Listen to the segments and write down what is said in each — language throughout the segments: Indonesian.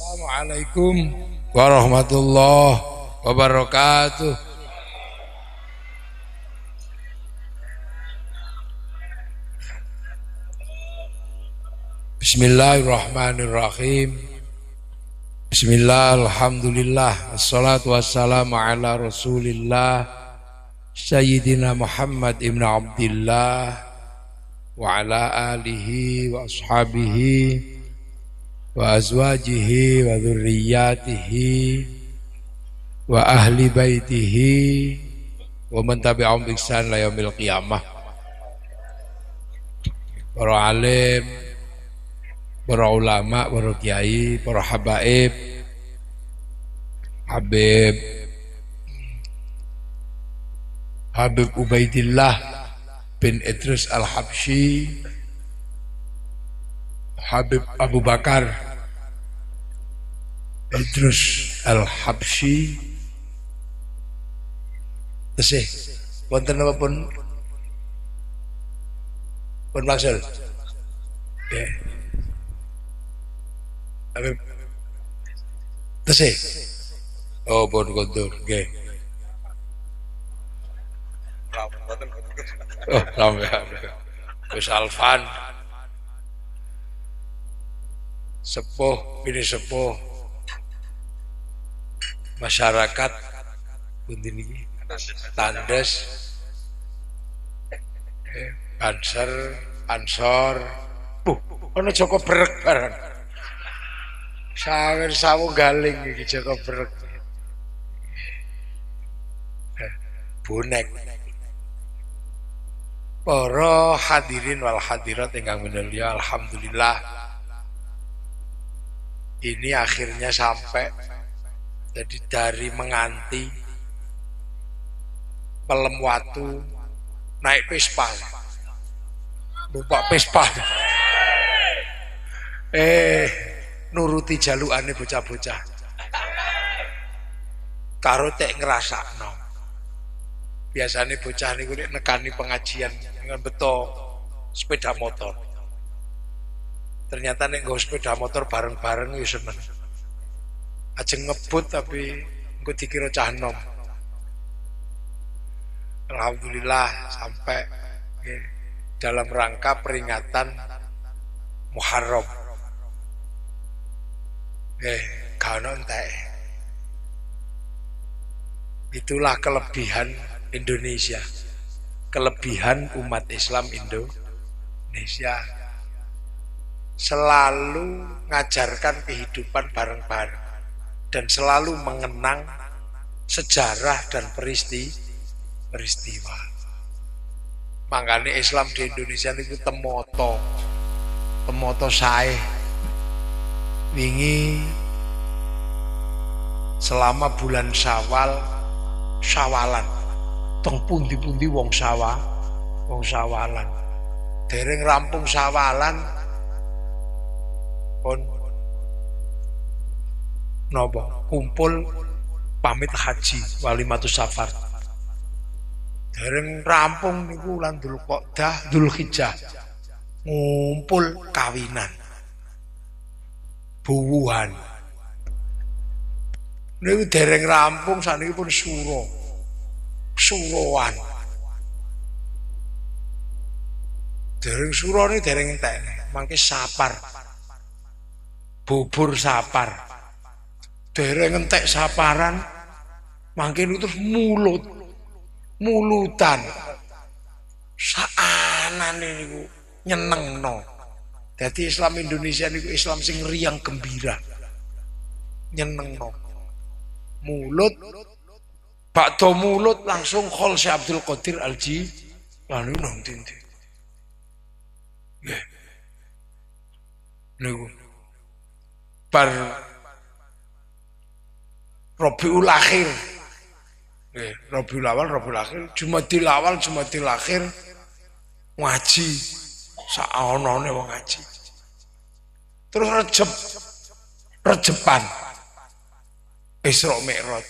Assalamualaikum warahmatullahi wabarakatuh. Bismillahirrahmanirrahim. Bismillah, alhamdulillah, assalatu wassalamu ala rasulillah Sayyidina Muhammad ibn Abdillah wa ala alihi wa ashabihi wa azwajihi wa dhurriyyatihi wa ahli baitihi wa man tabi'ahum bi ihsan ila yaumil qiyamah. Para alim, para ulama, para kiai, para habaib, Habib Ubaidillah bin Idris Al-Habsyi, Habib Abu Bakar Idris Al-Habsyi, tesih wonten napa pun maksud nggih Habib tesih oh pun kondur nggih oh sampai wis alfan sepuh bini sepuh masyarakat pundi niki tandes banser ansor ana Joko Brek bareng sawer sawu galing iki Joko Brek bonek. Para hadirin wal hadirat ingkang minulya, alhamdulillah ini akhirnya sampai. Jadi dari menganti pelem watu naik Vespa, numpak Vespa, nuruti jalukane bocah-bocah, karo tek ngrasakno. Biasanya bocah niku nek nekani pengajian dengan beto sepeda motor. Ternyata nek nggo sepeda motor bareng-bareng ya seneng. Ajeng ngebut tapi engko dikira cah enom. Alhamdulillah sampai dalam rangka peringatan Muharram. Kano entek. Itulah kelebihan Indonesia, kelebihan umat Islam Indonesia, selalu ngajarkan kehidupan bareng-bareng dan selalu mengenang sejarah dan peristiwa. Makanya Islam di Indonesia itu temoto sae wingi selama bulan Syawalan teng pundi-pundi wong sawalan dereng rampung sawalan pun nopo kumpul pamit haji walimatus safar dereng rampung niku lan Dzulhijjah ngumpul kawinan buwuhan niku dereng rampung saniki pun suroan dereng surone dereng entek mangke sapar bubur sapar dereng entek saparan mangke terus mulutan saanane niku nyenengno. Dadi Islam Indonesia niku Islam sing riang gembira nyenengno mulut bakdo mulut langsung khol Syekh Abdul Qadir Al-Jilani nang dindi nggih niku bar Rabiul Akhir nggih Rabiul Awal Rabiul Akhir Jumadil Awal Jumadil Akhir ngaji saonone wong ngaji terus Rejepan Isra Mi'raj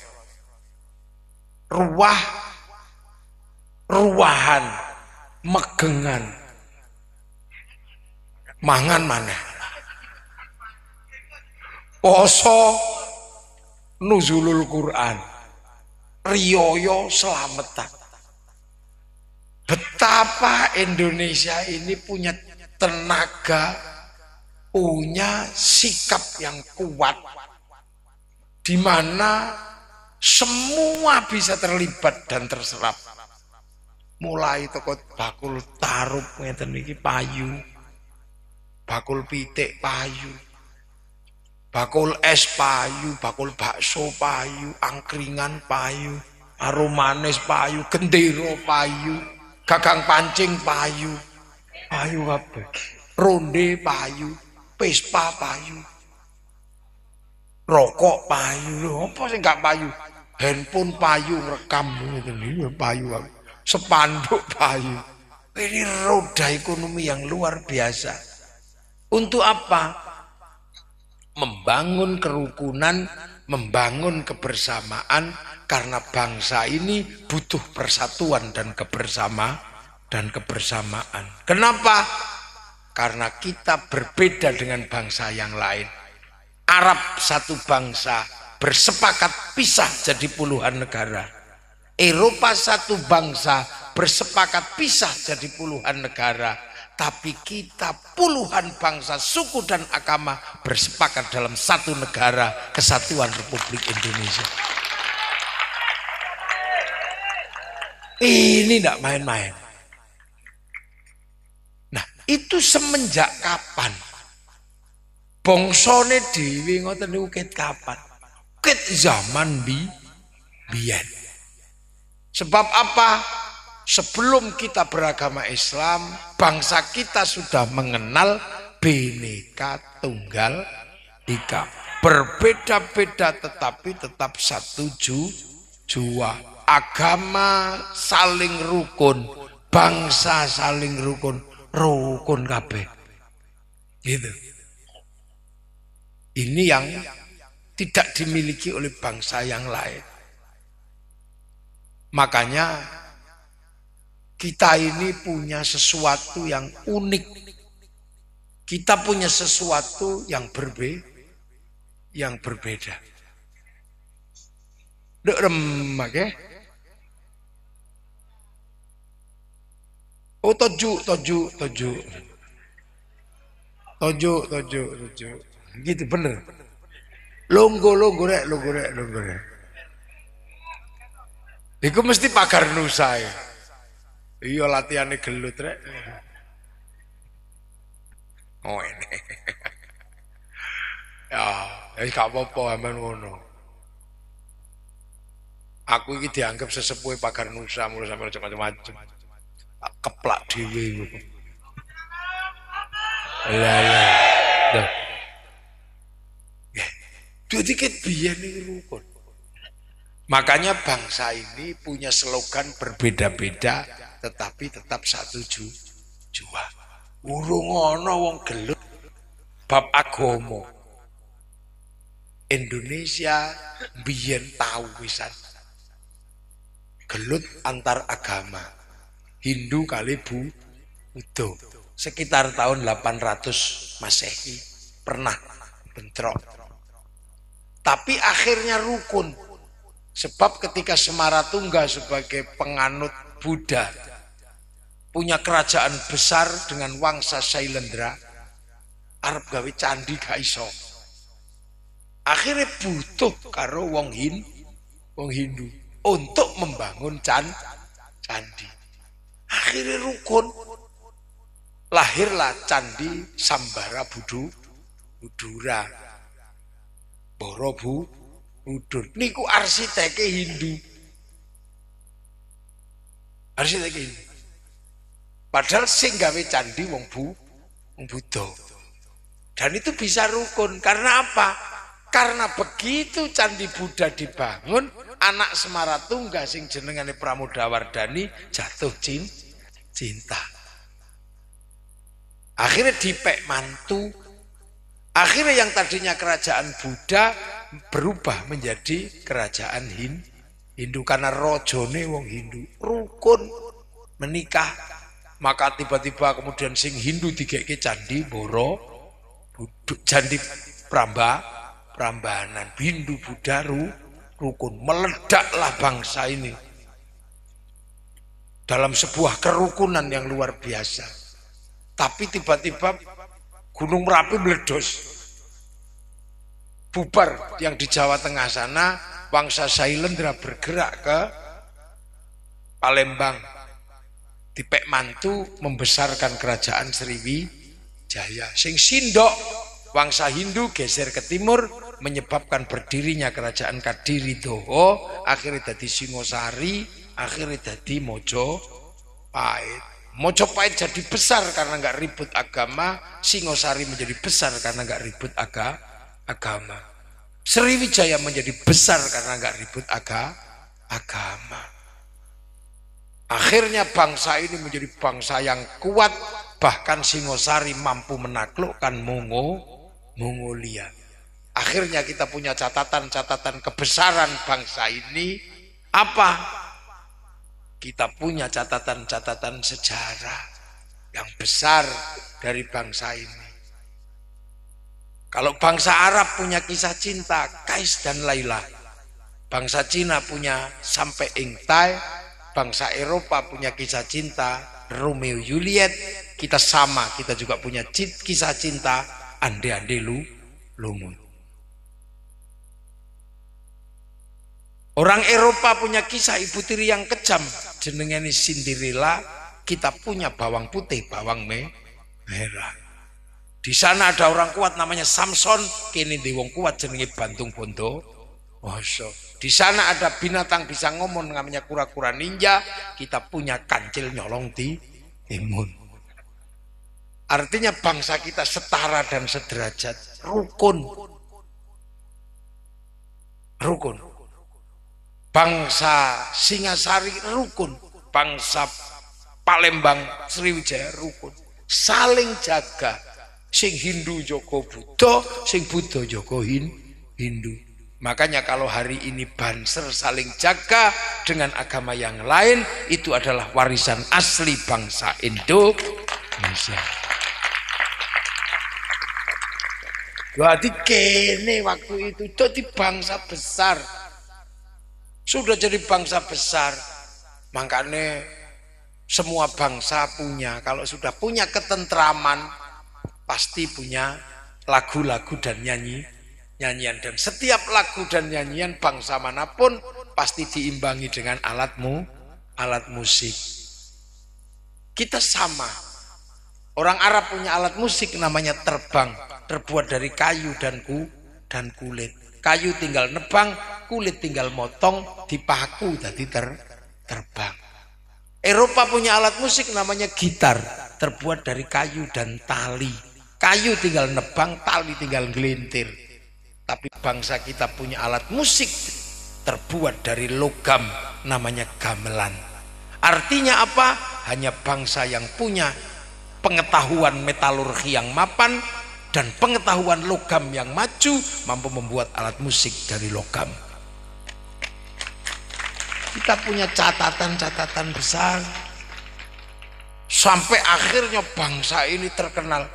ruwahan megengan mangan maneh poso nuzulul Quran, riyoyo selamatan. Betapa Indonesia ini punya tenaga, punya sikap yang kuat, di mana semua bisa terlibat dan terserap. Mulai toko bakul tarup ngeten iki payu, bakul pitik payu, bakul es payu, bakul bakso payu, angkringan payu, aromanes payu, gendero payu, gagang pancing payu, payu kabeh. Ronde payu, pespa payu, rokok payu. Lho apa sing gak payu? Handphone payu, rekam ngeten iki payu. Sepanduk payu. Ini roda ekonomi yang luar biasa. Untuk apa? Membangun kerukunan, membangun kebersamaan, karena bangsa ini butuh persatuan dan kebersamaan. Kenapa? Karena kita berbeda dengan bangsa yang lain. Arab satu bangsa bersepakat pisah jadi puluhan negara. Eropa satu bangsa bersepakat pisah jadi puluhan negara, tapi kita puluhan bangsa, suku dan agama bersepakat dalam satu negara, kesatuan Republik Indonesia. Ini tidak main-main. Nah, itu semenjak kapan? Bongsone dhewe ngoten niku ket kapan? Ket zaman biyen. Sebab apa? Sebelum kita beragama Islam, bangsa kita sudah mengenal Bhinneka Tunggal Ika. Berbeda-beda tetapi tetap satu jua. Agama saling rukun, bangsa saling rukun, rukun kabeh. Gitu. Ini yang tidak dimiliki oleh bangsa yang lain. Makanya kita ini punya sesuatu yang unik. Kita punya sesuatu yang berbeda. Dek remak ya. Oh toju. Gitu bener. Longgo rek. Iku mesti pagar nusa ya. Iya latihane gelut rek. Oh ini. Ya, gak apa-apa aman ngono. Aku iki dianggap sesepuhe pagar nusa mulu sampe macam-macam. Keplak dhewe. Lah. Jadi ket biyen iki rukun. Makanya bangsa ini punya slogan berbeda-beda tetapi tetap satu jua. Urung ana wong gelut bab agama. Indonesia biyen tahu pisan gelut antar agama. Hindu kali Buddha. Sekitar tahun 800 Masehi pernah bentrok. Tapi akhirnya rukun. Sebab ketika Semaratungga sebagai penganut Buddha punya kerajaan besar dengan wangsa Sailendra, arep gawe candi gak iso. Akhirnya butuh karo wong Hindu untuk membangun candi. Akhirnya rukun. Lahirlah candi Sambara Budura. Borobudur. Niku arsiteknya Hindu. Padahal sing gawe candi wong Buddha. Dan itu bisa rukun. Karena apa? Karena begitu candi Buddha dibangun, anak Semaratungga sing jenengane Pramodawardhani jatuh cinta. Akhirnya dipek mantu. Akhirnya yang tadinya kerajaan Buddha berubah menjadi kerajaan Hindu karena rojone wong Hindu rukun menikah. Maka tiba-tiba kemudian sing Hindu digeke candi Candi Prambanan, Hindu, Buddha, rukun. Meledaklah bangsa ini dalam sebuah kerukunan yang luar biasa. Tapi tiba-tiba Gunung Merapi meledos, bubar. Yang di Jawa Tengah sana bangsa Sailendra bergerak ke Palembang, dipek mantu membesarkan kerajaan Sriwijaya. Sing sindok bangsa Hindu geser ke timur, menyebabkan berdirinya kerajaan Kadiri Doho, akhirnya jadi Singosari, akhirnya jadi Mojopahit. Mojopahit jadi besar karena nggak ribut agama, Singosari menjadi besar karena nggak ribut agama, Sriwijaya menjadi besar karena nggak ribut agama. Akhirnya bangsa ini menjadi bangsa yang kuat, bahkan Singosari mampu menaklukkan Mongolia. Akhirnya kita punya catatan-catatan kebesaran bangsa ini. Apa? Kita punya catatan-catatan sejarah yang besar dari bangsa ini. Kalau bangsa Arab punya kisah cinta, Kais dan Laila. Bangsa Cina punya Sampai Ingtai. Bangsa Eropa punya kisah cinta Romeo Juliet. Kita sama, kita juga punya kisah cinta Ande-Ande Lumut. Orang Eropa punya kisah ibu tiri yang kejam, jenengane Cinderella. Kita punya bawang putih, bawang merah. Di sana ada orang kuat namanya Samson, kini di wong kuat jenenge Bantung Bondo. Di sana ada binatang bisa ngomong namanya kura-kura ninja. Kita punya kancil nyolong di timun. Artinya bangsa kita setara dan sederajat, rukun. Bangsa Singasari rukun, bangsa Palembang Sriwijaya rukun, saling jaga. Sing Hindu Joko Buddha, sing Buddha Joko Hindu. Makanya kalau hari ini Banser saling jaga dengan agama yang lain, itu adalah warisan asli bangsa Indonesia. Jadi kene waktu itu jadi bangsa besar. Sudah jadi bangsa besar, makanya semua bangsa punya, kalau sudah punya ketentraman, pasti punya lagu-lagu dan nyanyian. Dan setiap lagu dan nyanyian bangsa manapun pasti diimbangi dengan alat musik. Kita sama. Orang Arab punya alat musik namanya terbang, terbuat dari kayu dan kulit. Kayu tinggal nebang, kulit tinggal motong, dipaku jadi terbang. Eropa punya alat musik namanya gitar, terbuat dari kayu dan tali. Kayu tinggal nebang, tali tinggal gelintir. Tapi bangsa kita punya alat musik terbuat dari logam, namanya gamelan. Artinya apa? Hanya bangsa yang punya pengetahuan metalurgi yang mapan dan pengetahuan logam yang maju mampu membuat alat musik dari logam. Kita punya catatan-catatan besar sampai akhirnya bangsa ini terkenal.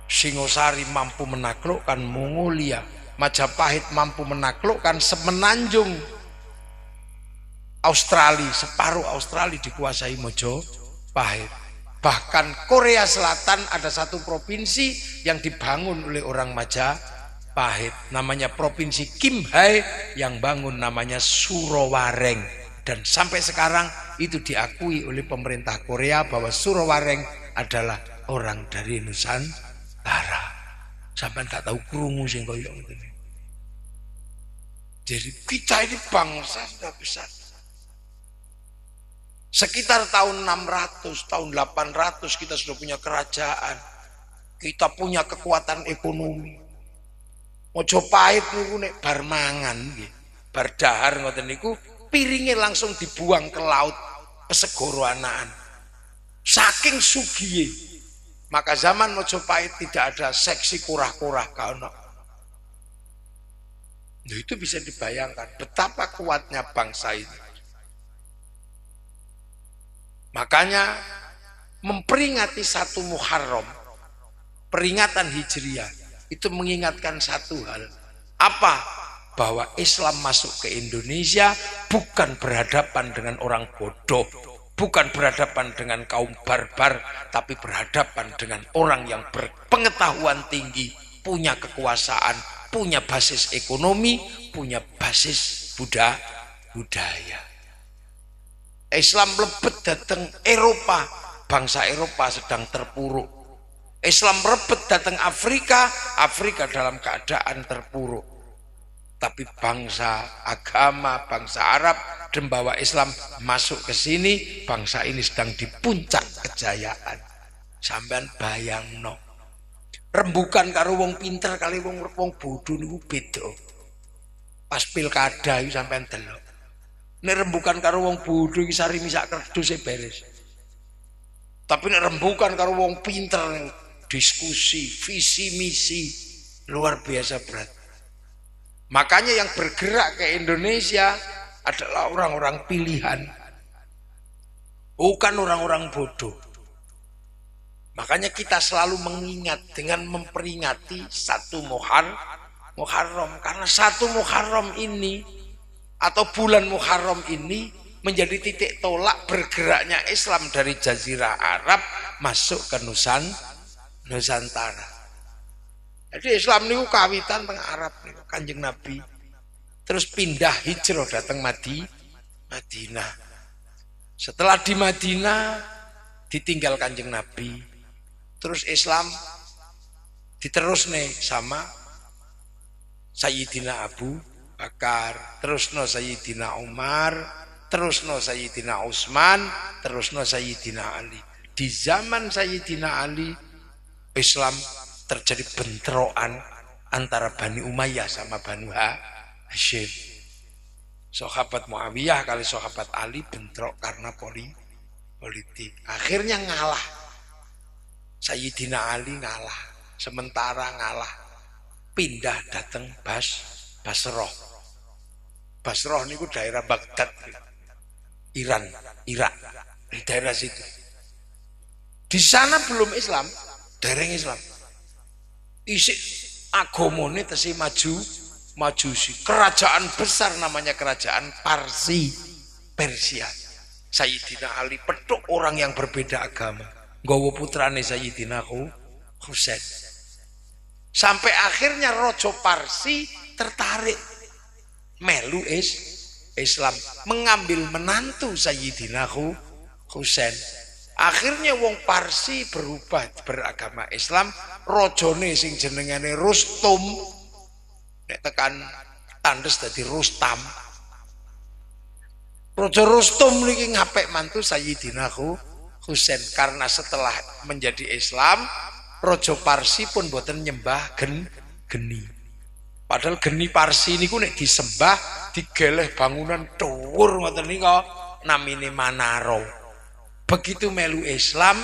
Singosari mampu menaklukkan Mongolia, Majapahit mampu menaklukkan semenanjung Australia, separuh Australia dikuasai Mojopahit. Bahkan Korea Selatan ada satu provinsi yang dibangun oleh orang Majapahit, namanya Provinsi Kimhae, yang bangun namanya Surowareng. Dan sampai sekarang itu diakui oleh pemerintah Korea bahwa Surowareng adalah orang dari Nusantara. Sampai tak tahu krungu sing koyo ngene. Jadi kita ini bangsa sudah besar. Sekitar tahun 600, tahun 800 kita sudah punya kerajaan. Kita punya kekuatan ekonomi. Mojopahit niku nek bar mangan nggih, bar dahar ngoten niku piringnya langsung dibuang ke laut, pesegoro anaan. Saking sugihe. Maka zaman Mojopahit tidak ada seksi kurah-kurah kaono. Nah, itu bisa dibayangkan betapa kuatnya bangsa ini. Makanya memperingati 1 Muharram, peringatan Hijriah, itu mengingatkan satu hal, Apa? Bahwa Islam masuk ke Indonesia bukan berhadapan dengan orang bodoh, bukan berhadapan dengan kaum barbar, tapi berhadapan dengan orang yang berpengetahuan tinggi, punya kekuasaan, punya basis ekonomi, punya basis budaya. Islam lebet datang Eropa, bangsa Eropa sedang terpuruk. Islam rebet datang Afrika, Afrika dalam keadaan terpuruk. Tapi bangsa agama, bangsa Arab membawa Islam masuk ke sini, bangsa ini sedang di puncak kejayaan. Sampean bayangno. Rembukan karo wong pinter kali wong bodoh niku beda. Pas pilkada iki sampean delok. Nek rembukan karo wong bodoh iki sari misak kerdus e beres. Tapi nek rembukan karo wong pinter diskusi, visi misi luar biasa berat. Makanya yang bergerak ke Indonesia adalah orang-orang pilihan, bukan orang-orang bodoh. Makanya kita selalu mengingat dengan memperingati 1 Muharram, karena 1 Muharram ini atau bulan Muharram ini menjadi titik tolak bergeraknya Islam dari Jazirah Arab masuk ke Nusantara. Jadi Islam niku kawitan teng Arab niku Kanjeng Nabi. Terus pindah hijrah datang Madinah. Setelah di Madinah ditinggal Kanjeng Nabi. Terus Islam diterus nih sama Sayyidina Abu Bakar, terus no Sayyidina Umar, terus no Sayyidina Utsman, terus no Sayyidina Ali. Di zaman Sayyidina Ali Islam terjadi bentrokan antara Bani Umayyah sama Banu Hashim. Sahabat Muawiyah kali sahabat Ali bentrok karena politik. Akhirnya ngalah. Sayyidina Ali ngalah. Sementara ngalah pindah datang Basroh. Basroh niku daerah Baghdad, Iran, Irak, di daerah situ. Di sana belum Islam, dereng Islam. Isik agamane tesih majusi. Kerajaan besar namanya kerajaan Persia. Sayyidina Ali petuk orang yang berbeda agama. Nggawa putrane Sayyidina Husain. Sampai akhirnya Raja Parsi tertarik melu Islam, mengambil menantu Sayyidina Husain. Akhirnya wong Parsi berubah beragama Islam, rajane sing jenengane Rustum nek tekan tandes dadi Rustam. Raja Rustum niki ngapik mantu Sayyidina Husain karena setelah menjadi Islam, Raja Parsi pun boten nyembah geni. Padahal geni Parsi niku nek disembah digeleh bangunan dhuwur ngoten nika namine Manaro. Begitu melu Islam,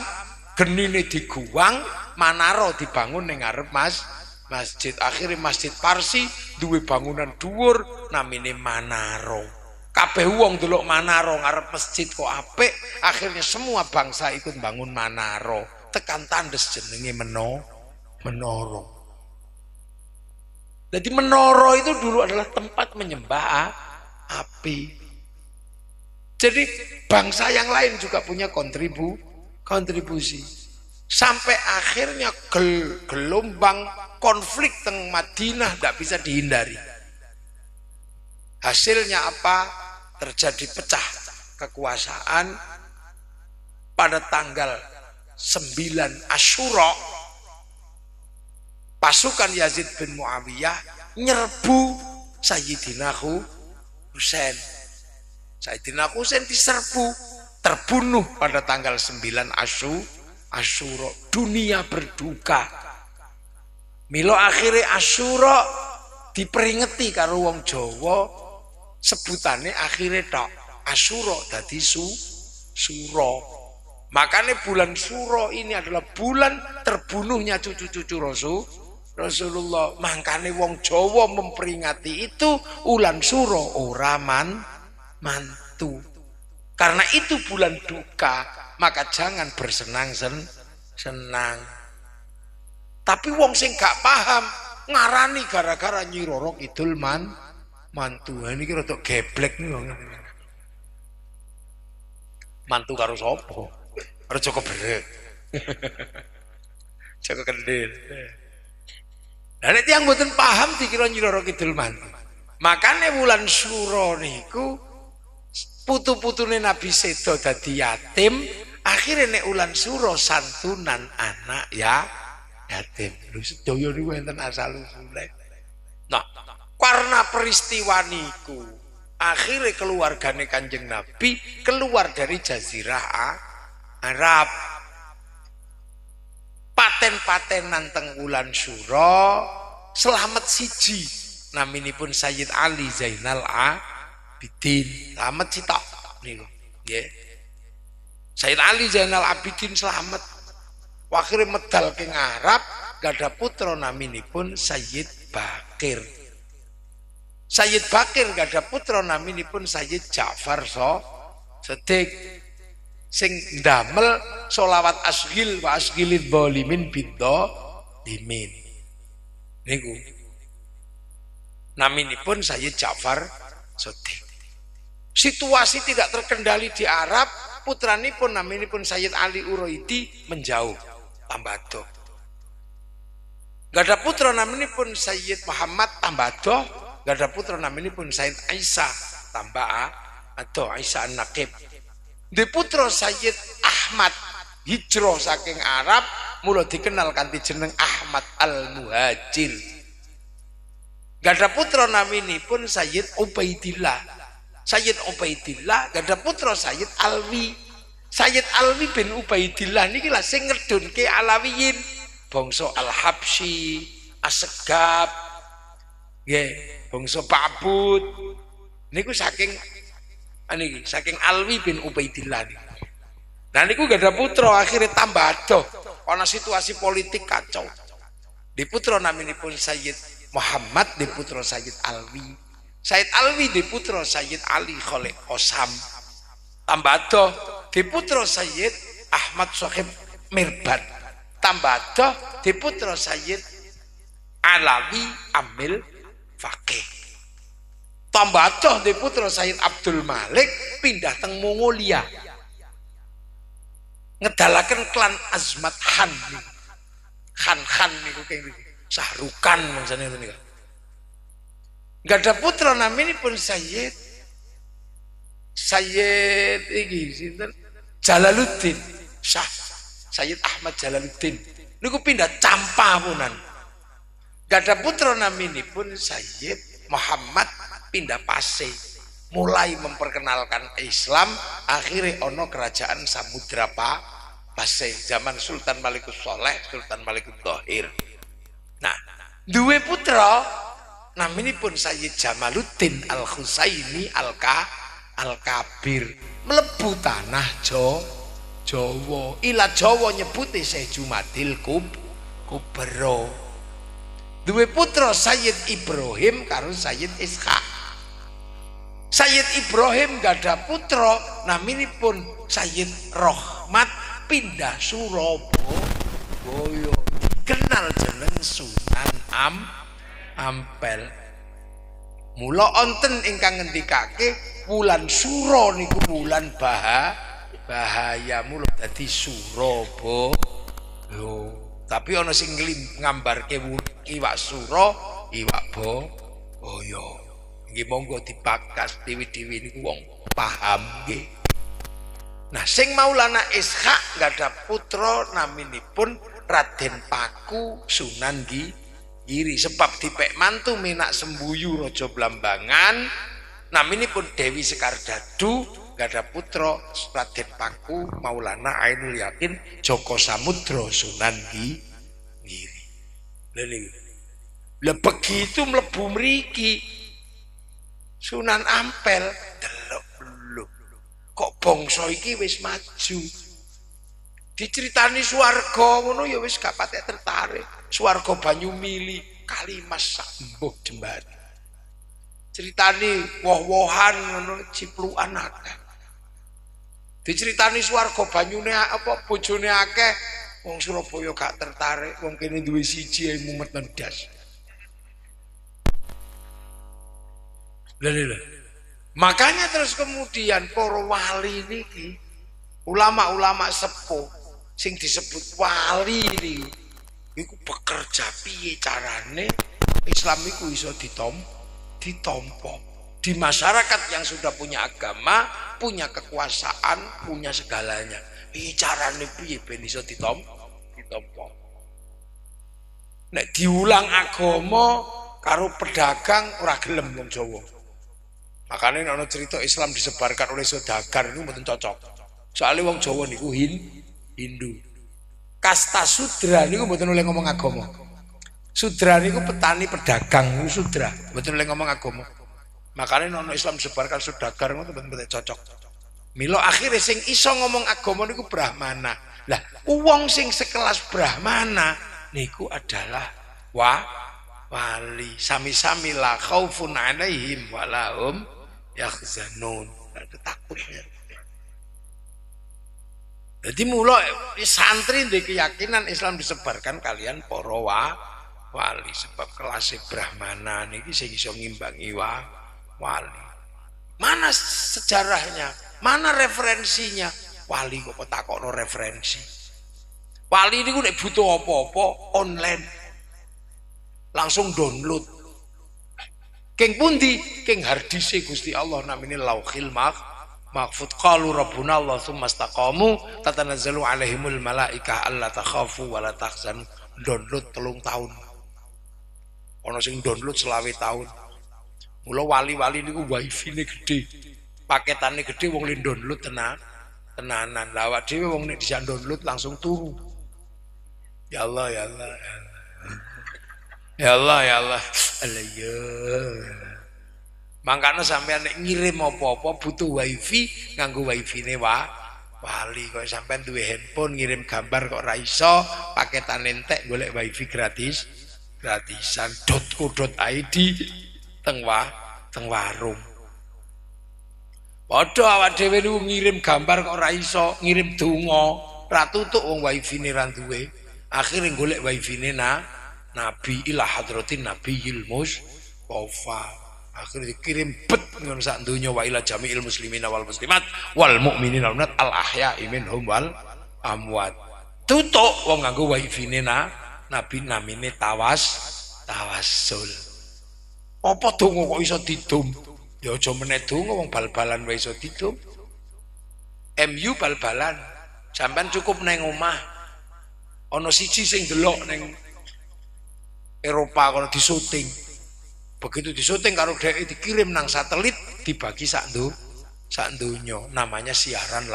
genine diguwang, Manaro dibangun ning ngarep masjid. Akhirnya Masjid Parsi duwe bangunan dhuwur namine Manaro. Kabeh wong delok Manaro ngarep masjid kok apik, akhirnya semua bangsa ikut bangun Manaro. Tekan tandes jenenge menara. Jadi menara itu dulu adalah tempat menyembah api. Jadi bangsa yang lain juga punya kontribusi. Sampai akhirnya gelombang konflik teng Madinah tidak bisa dihindari. Hasilnya apa? Terjadi pecah kekuasaan pada tanggal 9 Asyura. Pasukan Yazid bin Muawiyah nyerbu Sayyidina Husain. Sayyidina Husain diserbu, terbunuh pada tanggal 9 Asyura. Dunia berduka. Milo akhirnya Asyura diperingati karo wong Jawa, sebutannya akhirnya tok Asyura dadi Suro. Makanya bulan Suro ini adalah bulan terbunuhnya cucu-cucu Rasulullah. Makanya wong Jawa memperingati itu ulan Suro ora mantu. Karena itu bulan duka, maka jangan bersenang-senang. Tapi wong sing gak paham, ngarani gara-gara Nyi Roro Kidul mantu. Ini kira rada geblek nih wong. Mantu karo sapa? Karo Joko Berek. Joko Kendil. Lah nek tiyang mboten paham dikira Nyi Roro Kidul mantu. Makane wulan Suro niku putu-putune Nabi Sedo dadi yatim, akhirnya nek wulan Suro santunan anak ya yatim. Lho sedaya niku enten asal usule. Nah, karena peristiwa niku akhirnya keluargane Kanjeng Nabi keluar dari Jazirah Arab. Paten-patenan teng wulan Suro selamat siji naminipun Sayyid Ali Zainal Abidin. Selamat sitok niku nggih. Sayyid Ali Zainal Abidin selamat. Akhirnya medal king Arab gada putra naminipun Sayyid Bakir. Sayyid Bakir gada putra naminipun Sayyid Ja'far Shadiq sing ndamel sholawat asghil wa asghilid dhalimin biddo dimin niku naminipun Sayyid Ja'far Shadiq. Situasi tidak terkendali di Arab, putranipun naminipun Sayyid Ali Uraidi menjauh tambado. Gada putra naminipun Sayyid Muhammad tambado, gada putra naminipun Sayyid Aisyah tambah atau Aisyah An-Naqib. Di putra Sayyid Ahmad hijrah saking Arab mula dikenal kanthi jeneng Ahmad Al-Muhajir. Gada putra naminipun Sayyid Ubaidillah. Sayyid Ubaidillah gada putra Sayyid Alwi. Sayyid Alwi bin Ubaidillah niki lah sing ngedunke Alawiyin, bangsa Al-Habsyi, Asegab, nggih, bangsa Ba'bud. Niku saking Alwi bin Ubaidillah niku. Nah niku gada putra akhirnya tambah adoh ana situasi politik kacau. Di putra naminipun Sayyid Muhammad, di putra Sayyid Alwi. Sayyid Alwi di putra Sayyid Ali Khalid Osam. Tambah adoh di putra Sayyid Ahmad Sohib Mirbad. Tambah adoh di putra Sayyid Alawi Amil Faqih. Tambah adoh di putra Sayyid Abdul Malik pindah teng Mongolia. Ngedalaken klan Azmat Khan niku. Khan niku kenging Sahrukan mangsane niku. Gada putra naminipun Sayyid iki sinten? Jalaluddin Syah. Sayyid Ahmad Jalaluddin niku pindah Campapunan. Gada putra naminipun Sayyid Muhammad pindah Pasai, mulai memperkenalkan Islam. Akhirnya ono kerajaan Samudra Pasai zaman Sultan Malikus Soleh, Sultan Malikus Thohir. Nah, duwe putra naminipun Sayyid Jamaluddin Al-Husaini Al-Kabir mlebu tanah Jawa. Ila Jawa nyebuti Syekh Jumadil Kubro. Duwe putra Sayyid Ibrahim karo Sayyid Ishaq. Sayyid Ibrahim gada putra naminipun Sayyid Rohmat pindah Surabaya, dikenal jeneng Sunan Ampel. Mula onten ingkang ngendikake wulan Suro niku wulan bahaya, mula dadi Surabaya. Tapi ana sing nggambarke iwak Suro, iwak Boyo. Nggih monggo dibakas dewi-dewi niku wong paham nggih. Nah, sing Maulana Ishaq gada putra naminipun Raden Paku Sunan Giri, sebab dipek mantu Menak Sembuyu Raja Blambangan naminipun Dewi Sekar Dadu gada putra Raden Paku Maulana Ainul Yakin Joko Samudro Sunan Giri. Lah begitu mlebu mriki Sunan Ampel delok lho. Kok bangsa iki wis maju. Diceritani swarga ngono ya wis gak patek tertarik. Swarga Banyumili, Kalimas Sambuh Jembatan. Ceritani woh-wohan ngono ciplukan akeh. Diceritani swarga banyune apa bojone akeh, wong Surabaya gak tertarik, wong kene duwe siji ae mumet ndas. Lha. Makanya terus kemudian para wali niki, ulama-ulama sepuh sing disebut wali niki iku bekerja piye carane Islam iku iso ditompo di masyarakat yang sudah punya agama, punya kekuasaan, punya segalanya. Piye carane piye ben iso ditompo. Nek diulang agama karo pedagang ora gelem wong Jawa. Makanya ana cerita Islam disebarkan oleh saudagar itu mboten cocok. Soalnya wong Jawa niku Hindu. Kasta sudra niku mboten oleh ngomong agama. Sudra niku petani pedagang niku sudra, mboten oleh ngomong agama. Makanya ana Islam disebarkan saudagar ngono mboten cocok. Mila akhirnya sing iso ngomong agama niku Brahmana. Lah, wong sing sekelas Brahmana niku adalah wali. Sami-sami la khaufun 'alaihim wa lahum yahzanun. Ada takutnya. Jadi mula santri di keyakinan Islam disebarkan kalian para wali sebab kelas Brahmana niki sing iso ngimbangi wali. Mana sejarahnya? Mana referensinya? Wali kok takokno referensi. Wali niku nek butuh apa-apa online. Langsung download. Keng pundi? Keng hardise Gusti Allah namine Lauhil Mahfuz. Qalu rabbuna Allah tsumma istaqamu tatanazzalu alaihimul malaikah alla takhafu wa la tahzanu. Download 3 tahun. Ana sing download 20 tahun. Mula wali-wali niku wifi-ne gede. Paketane gede wong le download tenanan. Lah awak dhewe wong nek bisa download langsung turu. Ya Allah ya Allah. Ya Allah ya Allah. Alayya. Mangkane sampean nek ngirim apa-apa butuh wifi, nganggo wifi-ne wali. Kok sampean duwe handphone ngirim gambar kok ra iso, paketan entek golek wifi gratisan .co.id teng warung. Padha awak dhewe niku ngirim gambar kok ra iso, ngirim donga, ra tutuk wong wifi-ne ra duwe. Akhire golek wifi-ne Nabi ila hadratin Nabiyil Mustafa. Akhirnya dikirim bet ngono sak donya wa ila jami'il muslimina wal muslimat wal mu'minina wal mu'minat al ahya'i minhum wal amwat. Tutuk wong nganggo wifi-ne Nabi namine tawassul. Apa donga kok iso didum? Ya aja meneh donga wong bal-balan wae iso didum. MU bal-balan. Sampeyan cukup nang omah. Ana siji sing delok nang Eropa kalau disuting, begitu disuting karo dhek dikirim nang satelit dibagi sak donya, namanya siaran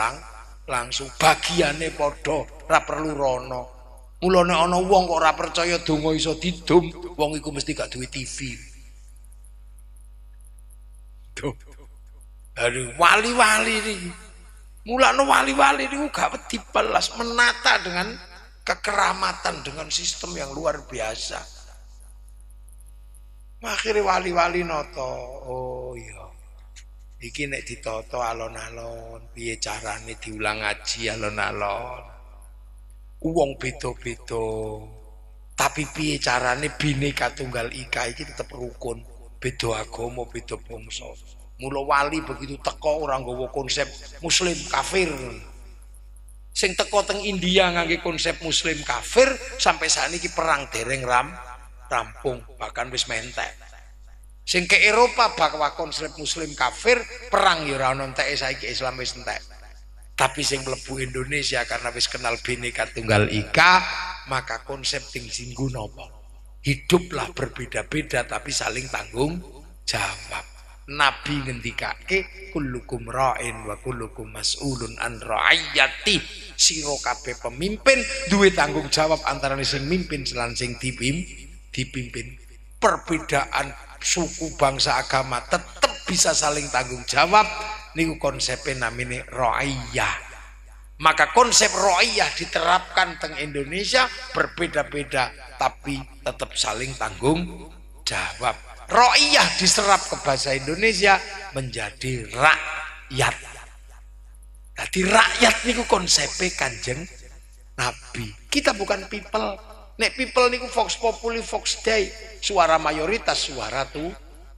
langsung. Bagiane padha, ora perlu rono. Mulane ana wong kok ora percaya donga iso didum, wong iku mesti gak duwe TV. Tuh. Aduh, wali-wali niki. Mulane wali-wali niku gak wedi balas, menata dengan kekeramatan, dengan sistem yang luar biasa. Akhirnya wali-wali noto, oh iya, iki nek ditoto alon-alon, piye carane diulang ngaji alon-alon. Wong beda-beda, tapi piye carane Bhinneka Tunggal Ika iki tetep rukun, beda agama, beda bangsa. Mula wali begitu teko ora nggawa konsep muslim kafir. Sing teko teng India ngangge konsep muslim kafir sampai sakniki perang dereng rampung, bahkan wis mentek. Sing ke Eropa bahwa konsep muslim kafir perang ya ora ono enteke, saiki Islam wis entek. Tapi sing mlebu Indonesia karena wis kenal Bhinneka Tunggal Ika, maka konsep sing singgung napa? Hiduplah berbeda-beda tapi saling tanggung jawab. Nabi ngendikake kullukum ra'in wa kullukum mas'ulun an ra'iyati. Sira kabeh pemimpin duwe tanggung jawab antara sing mimpin lan sing dipimpin. Perbedaan suku, bangsa, agama tetap bisa saling tanggung jawab. Niku konsepnya namanya ra'iyah. Maka konsep ra'iyah diterapkan teng Indonesia berbeda-beda tapi tetap saling tanggung jawab. Ra'iyah diserap ke bahasa Indonesia menjadi rakyat. Jadi rakyat niku konsepnya Kanjeng Nabi. Kita bukan people. Nek people niku vox populi vox dei, suara mayoritas suara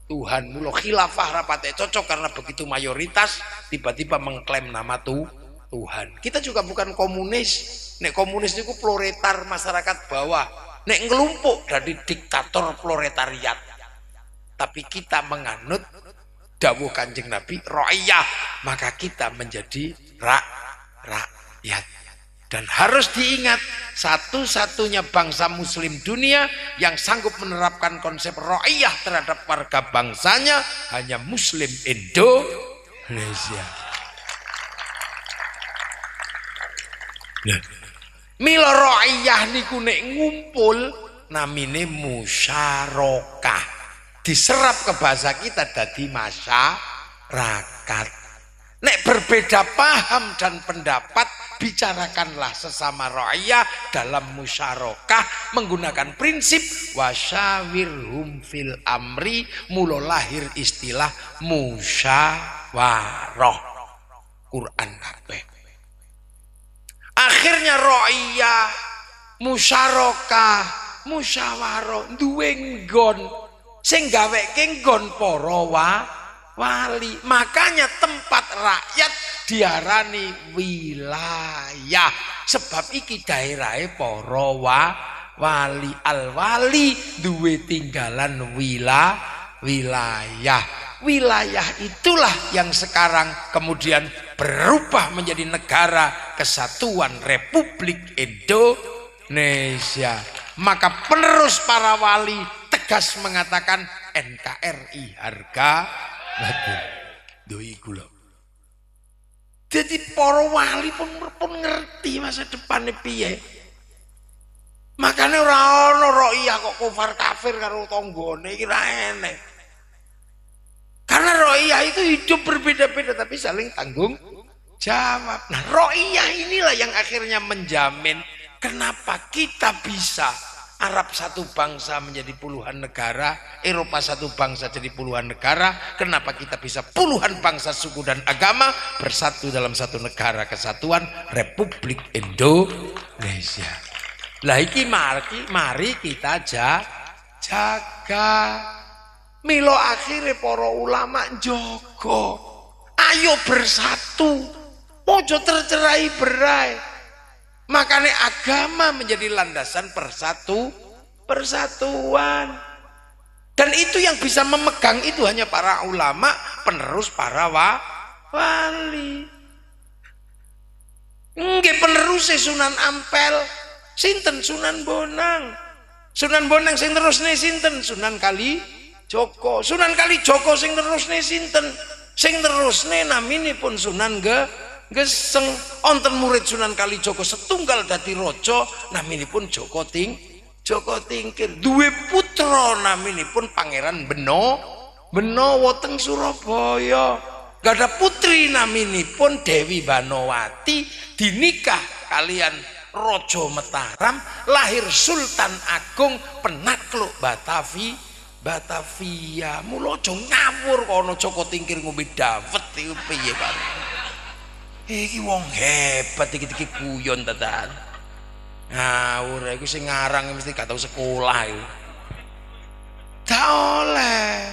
Tuhan. Mula khilafah rapate cocok karena begitu mayoritas tiba-tiba mengklaim nama Tuhan. Kita juga bukan komunis. Nek komunis itu proletar masyarakat bawah. Nek ngelumpuk dari diktator proletariat. Tapi kita menganut dawuh Kanjeng Nabi ra'iyah, maka kita menjadi rakyat. Dan harus diingat, satu-satunya bangsa muslim dunia yang sanggup menerapkan konsep ra'iyah terhadap warga bangsanya hanya muslim Indonesia. Mila ra'iyah niku nek ngumpul namine musyarakah. Diserap ke bahasa kita dadi masyarakat. Nek berbeda paham dan pendapat, bicarakanlah sesama ra'iyah dalam musyarakah menggunakan prinsip wasyawirhum fil amri. Mula lahir istilah musyawarah. Quran kabeh. Akhirnya ra'iyah, musyarakah, musyawarah duwe nggon sing gaweke nggon para wali. Makanya tempat rakyat diarani wilayah, sebab iki daerahe para wali. Al wali duwe tinggalan wilayah. Wilayah itulah yang sekarang kemudian berubah menjadi Negara Kesatuan Republik Indonesia. Maka penerus para wali tegas mengatakan NKRI harga mati. Doi kula. Jadi para wali pun ngerti masa depannya piye. Makanya ora ono ra'iyah kok kufar kafir karo tanggane iki ra enek. Karena ra'iyah itu hidup berbeda-beda tapi saling tanggung jawab. Nah, ra'iyah inilah yang akhirnya menjamin kenapa kita bisa Arab satu bangsa menjadi puluhan negara, Eropa satu bangsa jadi puluhan negara. Kenapa kita bisa puluhan bangsa, suku dan agama bersatu dalam satu negara kesatuan Republik Indonesia. Lah iki mari kita jaga. Milo akhirnya para ulama jogo. Ayo bersatu. Ojo tercerai-berai. Makanya agama menjadi landasan persatuan. Dan itu yang bisa memegang itu hanya para ulama, penerus para wali. Nggih penerusé Sunan Ampel, sinten Sunan Bonang. Sunan Bonang sing terusne sinten Sunan Kalijaga. Sunan Kalijaga sing terusne sinten? Sing terusne naminipun Sunan Geseng. Onten murid Sunan Kalijaga setunggal dadi raja naminipun Joko Tingkir. Duwe putra naminipun Pangeran Benowo teng Surabaya. Gada putri naminipun Dewi Banowati, dinikah kalian Raja Mataram, lahir Sultan Agung penakluk Batavia. Mula aja ngawur kono Joko Tingkir ngombe dawet iku piye Pak. Iki wong hebat iki guyon tenan. Ngawur iku sing ngarang mesti gak tau sekolah iku. Dak oleh.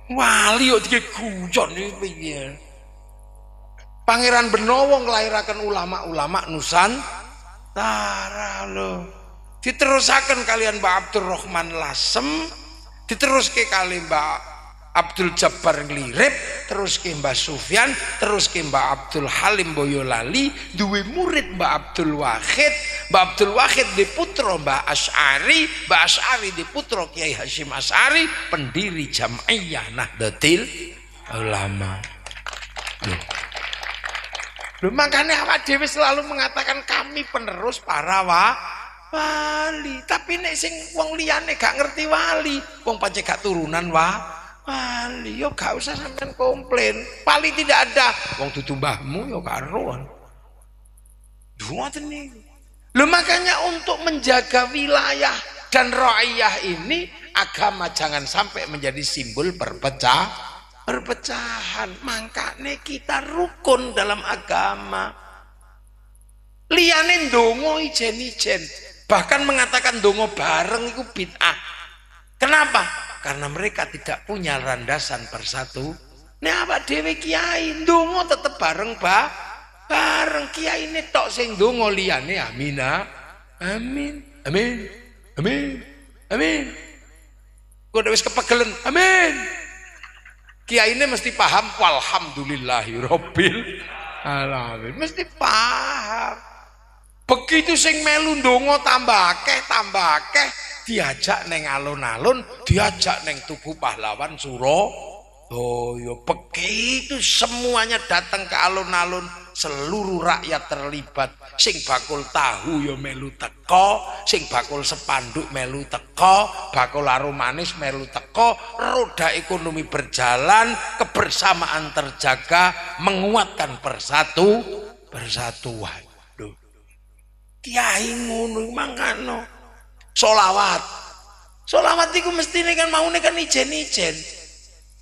Wali kok diguyon iki piye. Pangeran Benowo nglairaken ulama-ulama Nusantara lho. Diterusaken kalian Mbak Abdurrahman Lasem, diteruske kali Mbak Abdul Jabbar Nglirip, terus ke Mbak Sufyan, terus ke Mbak Abdul Halim Boyolali, duwe murid Mbak Abdul Wahid. Mbak Abdul Wahid di putra Mbak Asy'ari, Mbak Asy'ari di putra Kiai Hasyim Asy'ari, pendiri Jam'iyah Nahdlatul Ulama. Loh, makanya awak dhewe selalu mengatakan kami penerus para wali. Tapi nek sing wong liyane gak ngerti wali, wong pancen gak turunan wali, yo gak usah sampean komplain. Wali tidak ada, wong dudu mbahmu yo karuan. Ngoten niku. Lho makanya untuk menjaga wilayah dan ra'iyah ini, agama jangan sampai menjadi simbol perpecahan. Makanya kita rukun dalam agama. Liyane ndonga ijen-ijen, bahkan mengatakan ndonga bareng itu bid'ah. Kenapa? karena mereka tidak punya landasan persatu. Nek awak dhewe kiai ndonga tetep bareng bareng kiai ini tok sing ndonga liyane amina. Amin. Amin. Amin. Amin. Kok wis kepegelen. Amin. Kiai ini mesti paham walhamdulillahirabbil alamin. Mesti paham. Begitu sing melu ndonga tambah akeh diajak neng alun-alun, diajak neng Tugu Pahlawan Surabaya. Begitu semuanya datang ke alun-alun, seluruh rakyat terlibat. Sing bakul tahu yo melu teko, sing bakul sepanduk melu teko, bakul arum manis melu teko. Roda ekonomi berjalan, kebersamaan terjaga, menguatkan persatuan. Duh. Kiai ngono mangkano. Solawat iku mestine kan maune kan ijen-ijen.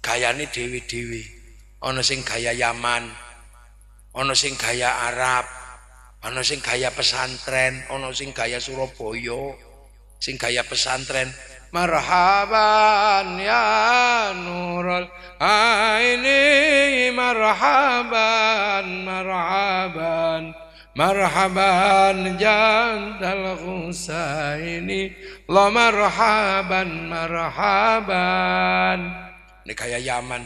Gayane dewe-dewe. Ana sing gaya Yaman, ana sing gaya Arab, ana sing gaya pesantren, ana sing gaya Surabaya. Sing gaya pesantren, marhaban ya nurul aini, marhaban marhaban marhaban jantal Husaini, la marhaban marhaban. Ini gaya Yaman.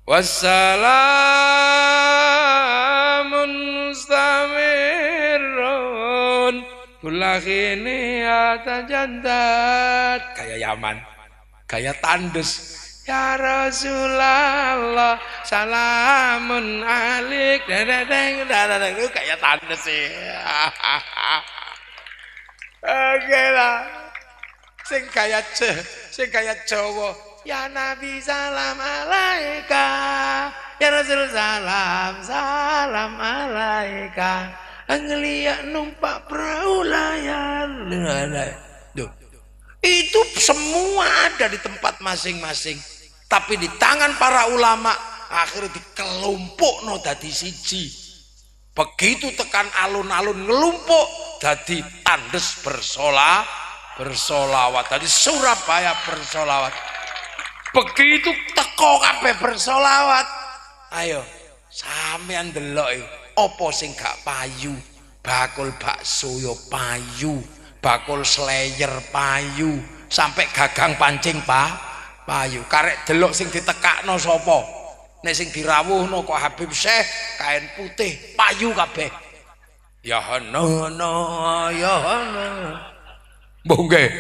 Wassalamun mustamirun kulakhini atajandat. Gaya Yaman. Gaya Tandes. Ya Rasulullah salamun alik. Itu kayak Tandes sih. Oke lah. Sing gaya Jawa. Ya Nabi salam alaika, ya Rasul salam alaika. Ngeliat numpak perahu layar. Itu semua ada di tempat masing-masing. Tapi di tangan para ulama akhirnya dikelompokno dadi siji. Begitu tekan alun-alun ngelumpuk dadi Tandes bersolawat. Tadi Surabaya bersolawat. Begitu teko kabeh bersolawat. Ayo sampean delok apa sing gak payu. Bakul bakso yo payu, bakul slayer payu, sampai gagang pancing payu. Karek delok sing ditekakno sapa? Nek sing dirawuhno kok Habib Syekh kain putih payu kabeh. Ya hono ya hono. Mbok nggih.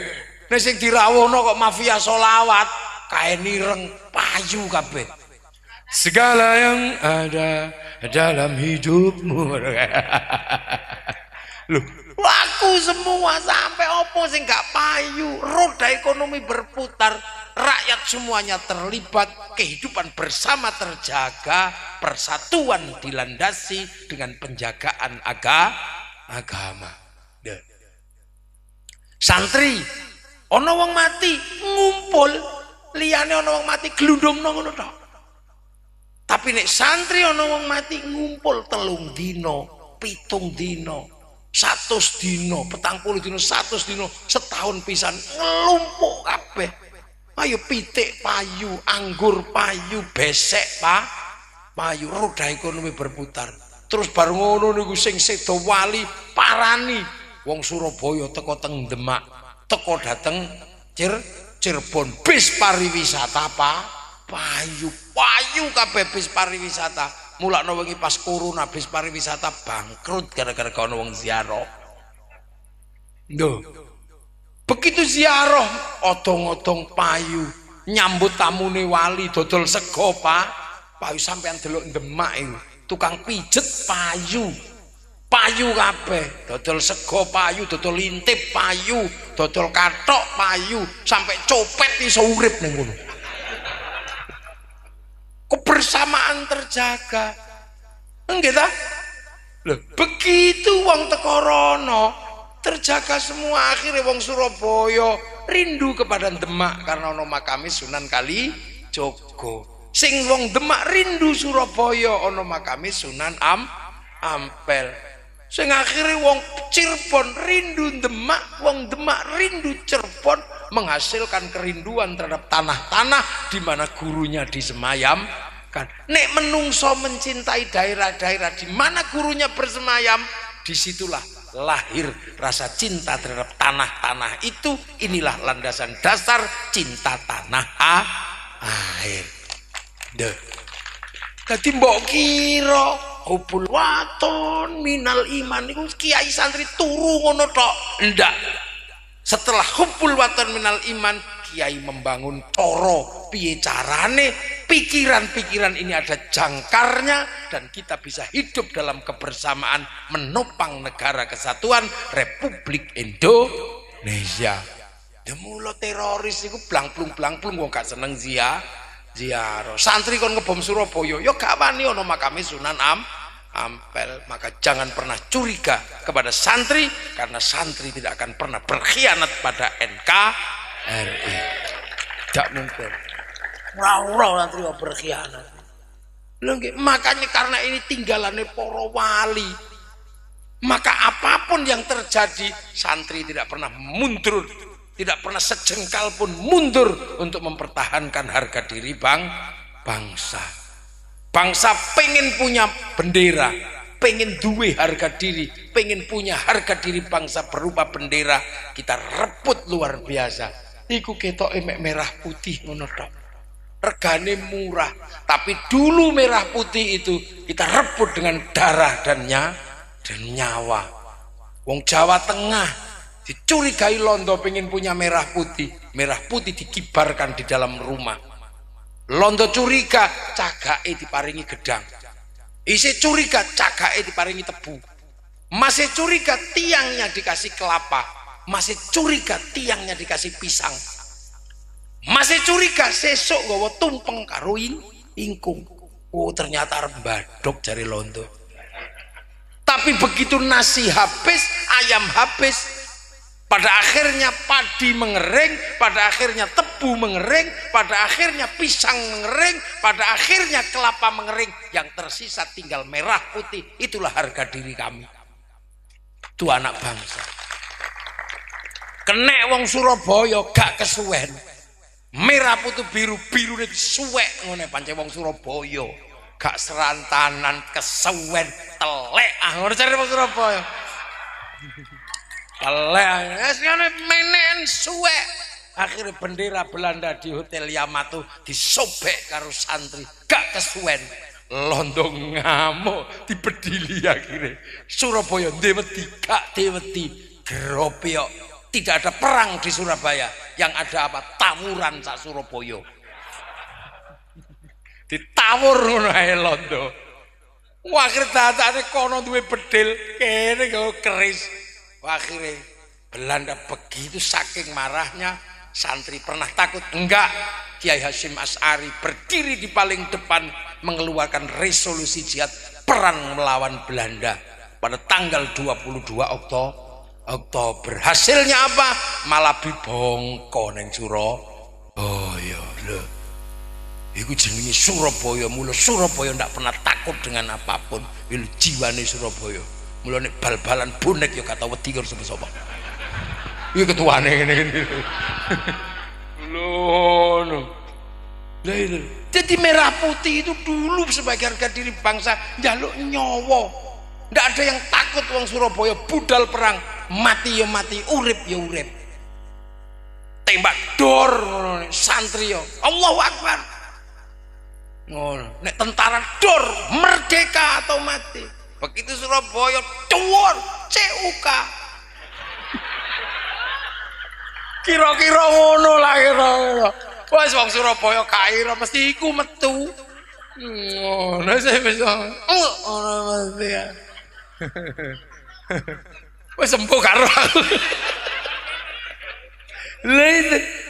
Nek sing dirawuhno kok mafia solawat kain ireng payu kabeh. Segala yang ada dalam hidupmu. Loh, laku semua sampai opo sing gak payu. Roda ekonomi berputar, rakyat semuanya terlibat, kehidupan bersama terjaga, persatuan dilandasi dengan penjagaan agama. Santri ono wong mati ngumpul, liyane ono wong mati glundungno ngono tok. Tapi nek santri ono wong mati ngumpul 3 dino, 7 dino, 100 dino, 40 dino, 100 dino, setahun pisan ngelumpuk kabeh. Ayo pitik payu, anggur payu, besek payu, roda ekonomi berputar. Terus bareng ngono niku sing sedo wali parani wong Surabaya teko teng Demak, teko dateng Cirebon, bis pariwisata payu kabeh bis pariwisata. Mulakno wengi pas corona bis pariwisata bangkrut gara-gara ana wong ziarah. Lho. Begitu ziarah odong-odong payu, nyambut tamune wali dodol sego payu sampean delok Demak iku. Tukang pijet payu kabeh, dodol sego payu, dodol intip payu, dodol kathok payu, sampai copet iso urip ning ngono. Kebersamaan terjaga. Nggih ta? Lho, begitu wong teko rono terjaga semua. Akhirnya wong Surabaya rindu kepada Demak karena ono makame Sunan Kalijaga. Sing wong Demak rindu Surabaya ono makame Sunan Ampel. Sing akhirnya wong Cirebon rindu Demak, wong Demak rindu Cirebon, menghasilkan kerinduan terhadap tanah-tanah di mana gurunya disemayamkan. Nek menungso mencintai daerah-daerah di mana gurunya bersemayam, disitulah lahir rasa cinta terhadap tanah-tanah itu. Inilah landasan dasar cinta tanah air. Dadi mbok kira hubul waton minal iman itu kiai santri turu ngono tok. Ndak. Setelah hubul waton minal iman, kiai membangun coro piye carane pikiran-pikiran ini ada jangkarnya dan kita bisa hidup dalam kebersamaan menopang negara kesatuan Republik Indonesia. Demula teroris itu blang-plung wong gak seneng ziarah. Santri kon ngebom Surabaya ya gak wani ana makame Sunan Ampel. Maka jangan pernah curiga kepada santri, karena santri tidak akan pernah berkhianat pada NKRI. Tidak mungkin. Ora santri berkhianat. Makanya karena ini tinggalannya para wali, maka apapun yang terjadi santri tidak pernah mundur, tidak pernah sejengkal pun mundur untuk mempertahankan harga diri bangsa. Bangsa pengen punya bendera, pengen duwe harga diri, pengen punya harga diri bangsa berupa bendera, kita rebut luar biasa. Iku ketok emek merah putih ngono tok. Regane murah, tapi dulu merah putih itu kita rebut dengan darah dan nyawa. Wong Jawa Tengah dicurigai londo pengen punya merah putih dikibarkan di dalam rumah. Londo curiga, cagake diparingi gedang. Isih curiga, cagake diparingi tebu. Masih curiga, tiangnya dikasih kelapa. Masih curiga, tiangnya dikasih pisang. Masih curiga, sesuk nggawa tumpeng karo ingkung. Oh, ternyata arep badok jari londo. Tapi begitu nasi habis, ayam habis, pada akhirnya padi mengering, pada akhirnya tebu mengering, pada akhirnya pisang mengering, pada akhirnya kelapa mengering, yang tersisa tinggal merah putih. Itulah harga diri kami. Itu anak bangsa. Kenek wong Surabaya gak kesuwen. Merah putih biru itu suwek ngene pancen wong Surabaya. Gak serantanan kesuwen telek ngono cari wong Surabaya. Telek menen suwek. Akhirnya bendera Belanda di Hotel Yamato disobek karo santri gak kesuwen. Londo ngamuk dibedili akhirnya. Surabaya deweti gak deweti gropyok. Tidak ada perang di Surabaya, yang ada apa? Tawuran sak Surabaya. Ditawur ngono ae londo. Akhire datane kono duwe bedil, kene kok keris. Akhire Belanda begitu saking marahnya, santri pernah takut? Enggak. Kiai Hasyim Asy'ari berdiri di paling depan mengeluarkan resolusi jihad perang melawan Belanda pada tanggal 22 Oktober. Hasilnya apa? Malah bibongko neng Surabaya. Lho. Iku jenenge Surabaya. Mula Surabaya ndak pernah takut dengan apapun. Iku jiwane Surabaya. Mula nek bal-balan bonek ya kata wedi karo sapa-sapa. Iku ketuane ngene. Lho. Jadi merah putih itu dulu sebagai harga diri bangsa, njaluk nyawa. Ndak ada yang takut wong Surabaya budal perang, mati ya mati, urip ya urip. Tembak dor santri ya Allahu Akbar. Ngono, nek tentara dor merdeka atau mati. Begitu Surabaya dhuwur CUK. Kira-kira ngono lah kira-kira. Wes wong Surabaya kaira mesti iku metu. Ngono sih bisa. Ora mesti ya. Wes sembuh karo aku.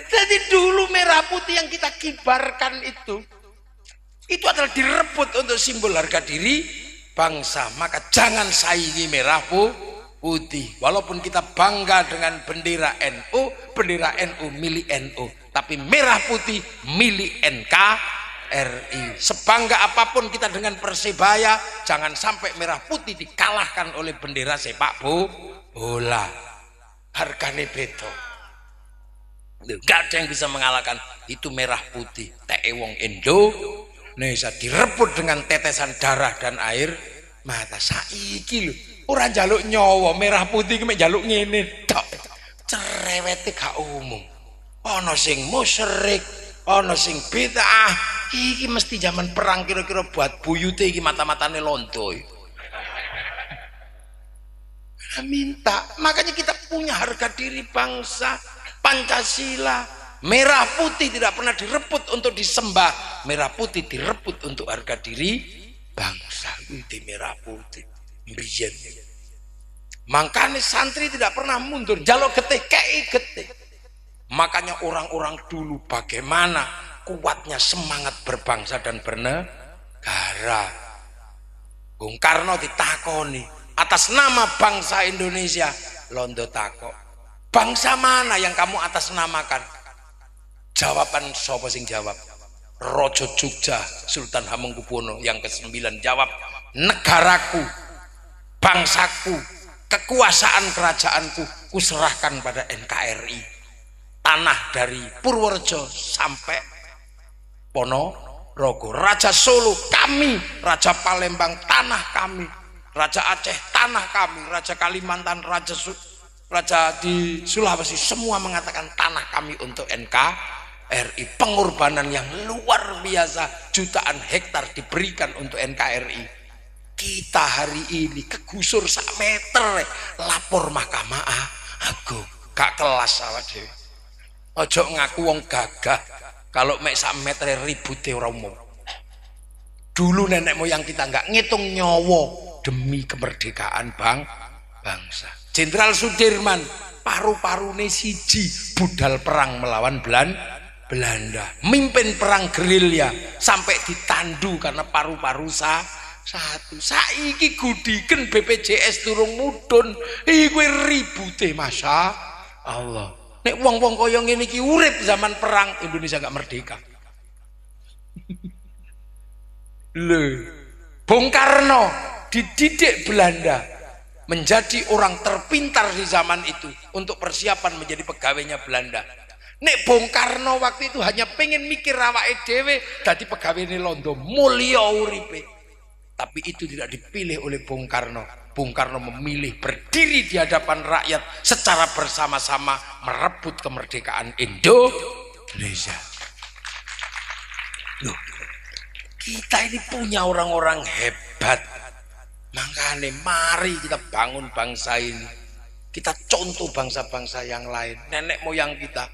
Jadi dulu merah putih yang kita kibarkan itu adalah direbut untuk simbol harga diri bangsa. Maka jangan saingi merah putih. Walaupun kita bangga dengan bendera NU milik NU, tapi merah putih milik NKRI. RI. Sebangga apapun kita dengan Persebaya, jangan sampai merah putih dikalahkan oleh bendera sepak bola. Hargane beda. Gak ada yang bisa mengalahkan itu merah putih. Teh wong Indonesia direbut dengan tetesan darah dan air mata. Saiki lho, ora njaluk nyawa, merah putih ki mek njaluk ngene tok. Cerewete gak umum. Ana sing musyrik, ana sing bid'ah. Iki mesti zaman perang kira-kira buat buyute iki mata-matane londo. Minta, makanya kita punya harga diri bangsa. Pancasila, merah putih tidak pernah direbut untuk disembah, merah putih direbut untuk harga diri bangsa. Itu merah putih mbiyen. Makanya santri tidak pernah mundur, jaluk getih kei getih. Makanya orang-orang dulu bagaimana kuatnya semangat berbangsa dan bernegara. Bung Karno ditakoni atas nama bangsa Indonesia, londo takok, bangsa mana yang kamu atas namakan? Jawaban sapa sing jawab? Raja Jogja Sultan Hamengkubuwono yang ke-9 jawab, negaraku, bangsaku, kekuasaan kerajaanku kuserahkan pada NKRI. Tanah dari Purworejo sampai Ponorogo, Raja Solo kami, Raja Palembang tanah kami, Raja Aceh tanah kami, Raja Kalimantan, Raja di Sulawesi semua mengatakan tanah kami untuk NKRI. Pengorbanan yang luar biasa, jutaan hektar diberikan untuk NKRI. Kita hari ini kegusur sak meter, lapor Mahkamah Agung, gak kelas awak dhewe. Ojo ngaku wong gagah, kalau mek sak meter ribute ora umum. Dulu nenek moyang kita nggak ngitung nyawa demi kemerdekaan bangsa. Jenderal Sudirman paru-parune siji budal perang melawan Belanda, mimpin perang gerilya sampai ditandu karena paru-paru satu. Saiki gudiken BPJS turung mudhun, iki ribute Masya Allah. Nek wong-wong kaya ngene iki urip zaman perang, Indonesia gak merdeka. Lho, Bung Karno dididik Belanda menjadi orang terpintar di zaman itu untuk persiapan menjadi pegawainya Belanda. Nek Bung Karno waktu itu hanya pengen mikir awake dhewe dadi pegawene londo, mulya uripe. Tapi itu tidak dipilih oleh Bung Karno. Bung Karno memilih berdiri di hadapan rakyat secara bersama-sama merebut kemerdekaan Indonesia. Loh, kita ini punya orang-orang hebat. Makanya mari kita bangun bangsa ini. Kita contoh bangsa-bangsa yang lain, nenek moyang kita.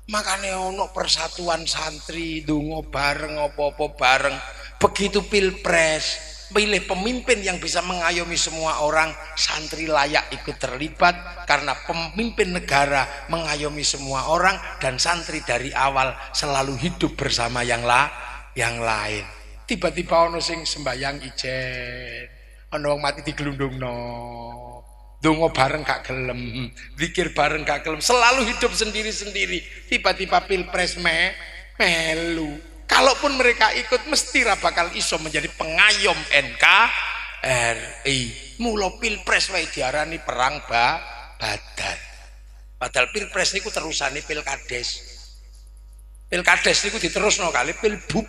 Makanya ono persatuan santri, dungo bareng, opo-opo bareng. Begitu pilpres, pilih pemimpin yang bisa mengayomi semua orang, santri layak ikut terlibat karena pemimpin negara mengayomi semua orang dan santri dari awal selalu hidup bersama yang lain. Tiba-tiba ono sing sembayang ijen, ono wong mati digelundungno, dongo bareng gak gelem, zikir bareng gak gelem, selalu hidup sendiri-sendiri. Tiba-tiba pilpres melu. Kalaupun mereka ikut mesti bakal iso menjadi pengayom NKRI. Mula pilpres wae diarani perang badan. Padahal pilpres niku terusane pilkades. Pilkades niku diterusno kali pilbub.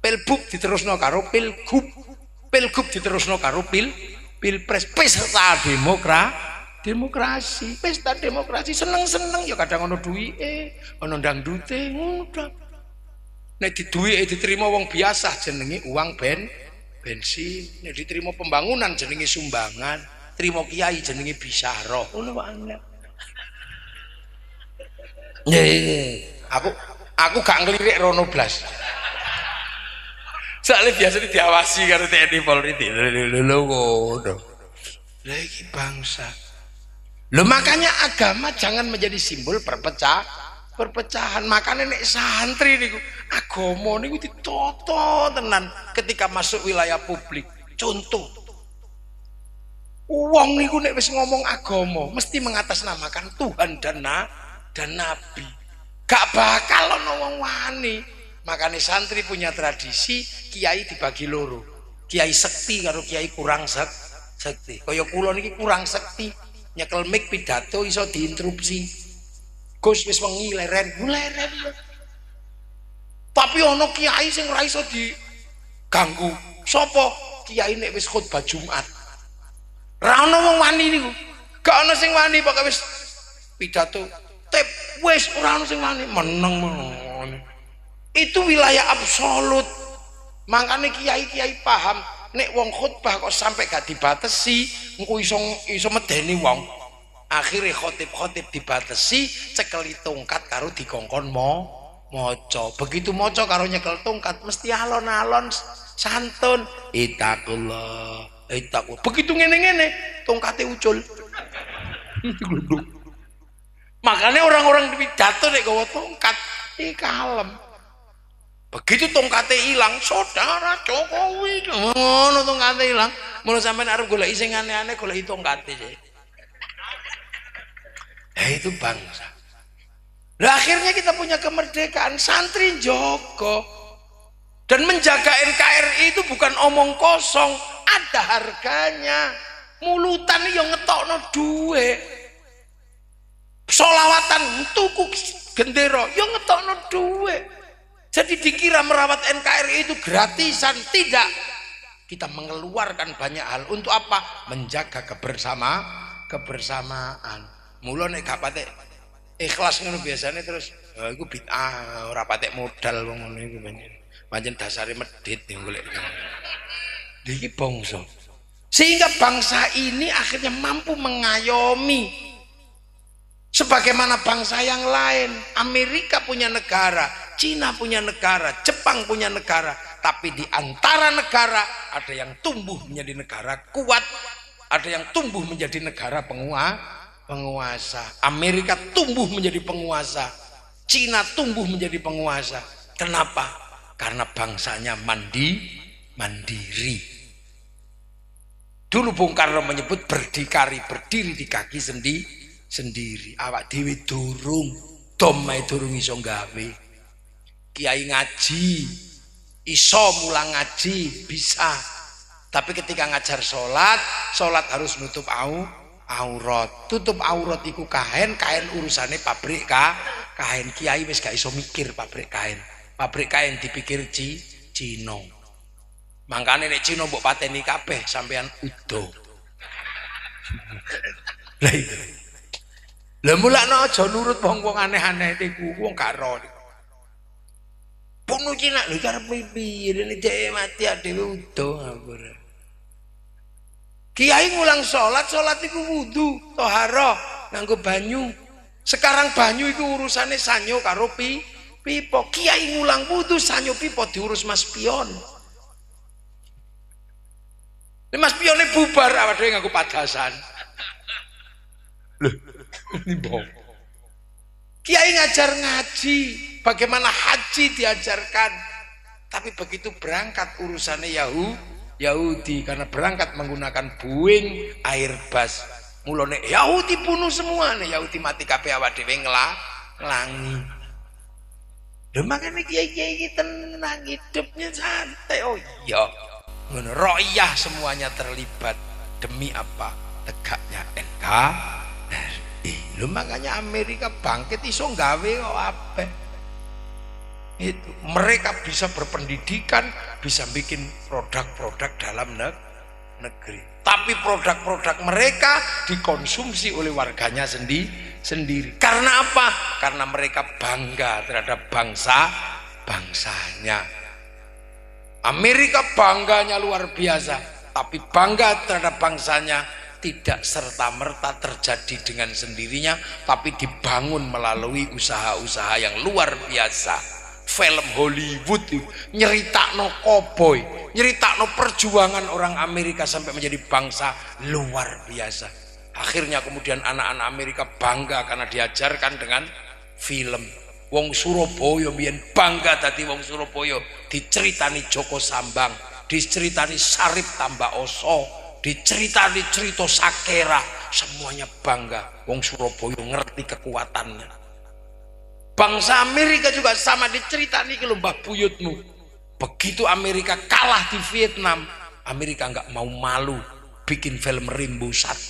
Pilbub diterusno karo pilgub. Pilgub diterusno karo pilpres. Pesta demokrasi. Pesta demokrasi seneng-seneng ya kadang ono duwike, ono dangdute ngono. Nek diduwike diterima wong biasa jenenge uang bensin, nek diterima pembangunan jenenge sumbangan, terima kiai jenenge bisyarah. Ngono wae. Aku gak ngelirik rono blas. Soalnya biasa diawasi karo TNI Polri. Lho ngono. Lah iki bangsa. Lho makanya agama jangan menjadi simbol perpecahan. Makanya nek santri niku agama niku ditoto tenan ketika masuk wilayah publik. Contoh, wong niku nek wis ngomong agama mesti mengatasnamakan Tuhan dan Nabi. Gak bakal ono wong wani Makanya santri punya tradisi kiai dibagi loro, kiai sekti karo kiai kurang sekti. Kaya kula niki kurang sekti, nyekel mic pidato iso diinterupsi. Gus wis wengi leren. Tapi ana kiai sing ora iso diganggu. Sapa? Kiai nek wis khutbah Jumat. Ra ana wong wani niku. Gak ana sing wani pokoke wis pidato tep wis ora ana sing wani meneng. Itu wilayah absolut. Makanya kiai-kiai paham nek wong khutbah kok sampai gak dibatasi engko iso medeni wong. Akhirnya khotib dibatasi, cekeli tongkat karo dikongkon maca. Begitu maca karo nyekel tongkat mesti alon-alon santun. Itakullah. Begitu ngene-ngene tongkate ucul. Makanya orang-orang pidato nek gawa tongkat kalem. Begitu tongkate hilang, saudara Jokowi ngono tongkate hilang. Mun sampean arep golek sing aneh-aneh golek tongkate. Itu bangsa. Nah, akhirnya kita punya kemerdekaan, santri Joko. Dan menjaga NKRI itu bukan omong kosong, ada harganya. Mulutan yang ngetokno duwe. Solawatan tuku gendera yang ngetokno duwe. Jadi dikira merawat NKRI itu gratisan, tidak. Kita mengeluarkan banyak hal untuk apa? Menjaga kebersamaan. Mula nek gak patek ikhlas ngono biasane terus iku bid'ah, ora patek modal wong ngono iku pancen dasare medhit golek. Iki bangsa. Sehingga bangsa ini akhirnya mampu mengayomi sebagaimana bangsa yang lain. Amerika punya negara, Cina punya negara, Jepang punya negara, tapi di antara negara ada yang tumbuh menjadi negara kuat, ada yang tumbuh menjadi negara penguasa. Amerika tumbuh menjadi penguasa, Cina tumbuh menjadi penguasa. Kenapa? Karena bangsanya mandiri. Dulu Bung Karno menyebut berdiri di kaki sendiri. Awak dhewe durung domai durung iso gawe. Kiai ngaji iso mulang ngaji bisa, tapi ketika ngajar sholat harus nutup aurat. Tutup aurat iku kain urusane pabrik kain. Kiai wis gak iso mikir pabrik kain dipikir Cina. Mangkane nek Cina mbok pateni kabeh sampean udo. Lah itu. Lah mulakno aja nurut wong-wong aneh-aneh iku, wong gak ro. Pono Cina lho karep piye rene dhek mati dhewe udo ngapura. Kiai ngulang sholat itu wudu, toharoh, nganggo banyu. Sekarang banyu itu urusannya sanyo karo pipo. Kiai ngulang wudu, sanyo pipo diurus Mas Pion. Ini Mas Pionnya bubar, apa dia nganggo padasan. Loh, ini bohong. Kiai ngajar ngaji, bagaimana haji diajarkan. Tapi begitu berangkat urusannya Yahudi karena berangkat menggunakan Boeing Airbus. Mulane Yahudi bunuh semua nih, Yahudi mati kabeh awak dhewe nglangi. Lho makane kiai-kiai tenang hidupnya santai. Oh iya. Ngono royah semuanya terlibat demi apa? Tegaknya NKRI. Lho makanya Amerika bangkit iso gawe kok apik. Itu mereka bisa berpendidikan, bisa bikin produk-produk dalam negeri, tapi produk-produk mereka dikonsumsi oleh warganya sendiri. Karena apa? Karena mereka bangga terhadap bangsanya. Amerika bangganya luar biasa, tapi bangga terhadap bangsanya tidak serta-merta terjadi dengan sendirinya, tapi dibangun melalui usaha-usaha yang luar biasa. Film Hollywood nyeritakno koboi, nyeritakno perjuangan orang Amerika sampai menjadi bangsa luar biasa. Akhirnya kemudian anak-anak Amerika bangga karena diajarkan dengan film. Wong Surabaya biyen bangga dadi wong Surabaya, diceritani Joko Sambang, diceritani Sarip Tambah Oso, diceritani cerita Sakera, semuanya bangga. Wong Surabaya ngerti kekuatannya. Bangsa Amerika juga sama, diceritani ke mbah buyutmu. Begitu Amerika kalah di Vietnam, Amerika nggak mau malu bikin film Rambo 1-6.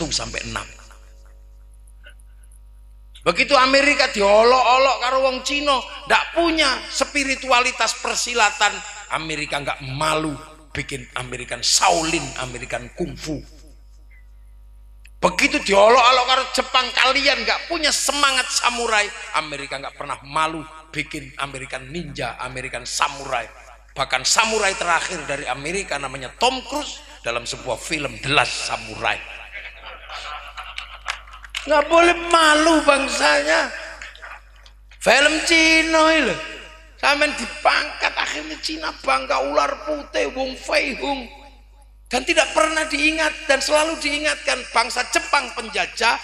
Begitu Amerika diolok-olok karo wong Cina, ndak punya spiritualitas persilatan, Amerika nggak malu bikin American Shaolin, American Kungfu. Begitu diolok-olok karo Jepang, kalian nggak punya semangat samurai, Amerika nggak pernah malu bikin American Ninja, American Samurai. Bahkan samurai terakhir dari Amerika namanya Tom Cruise dalam sebuah film The Last Samurai. Nggak boleh malu bangsanya. Film Cina itu sampean dipangkat, akhirnya Cina bangga ular putih Wong Fei Hung, dan tidak pernah diingat dan selalu diingatkan bangsa Jepang penjajah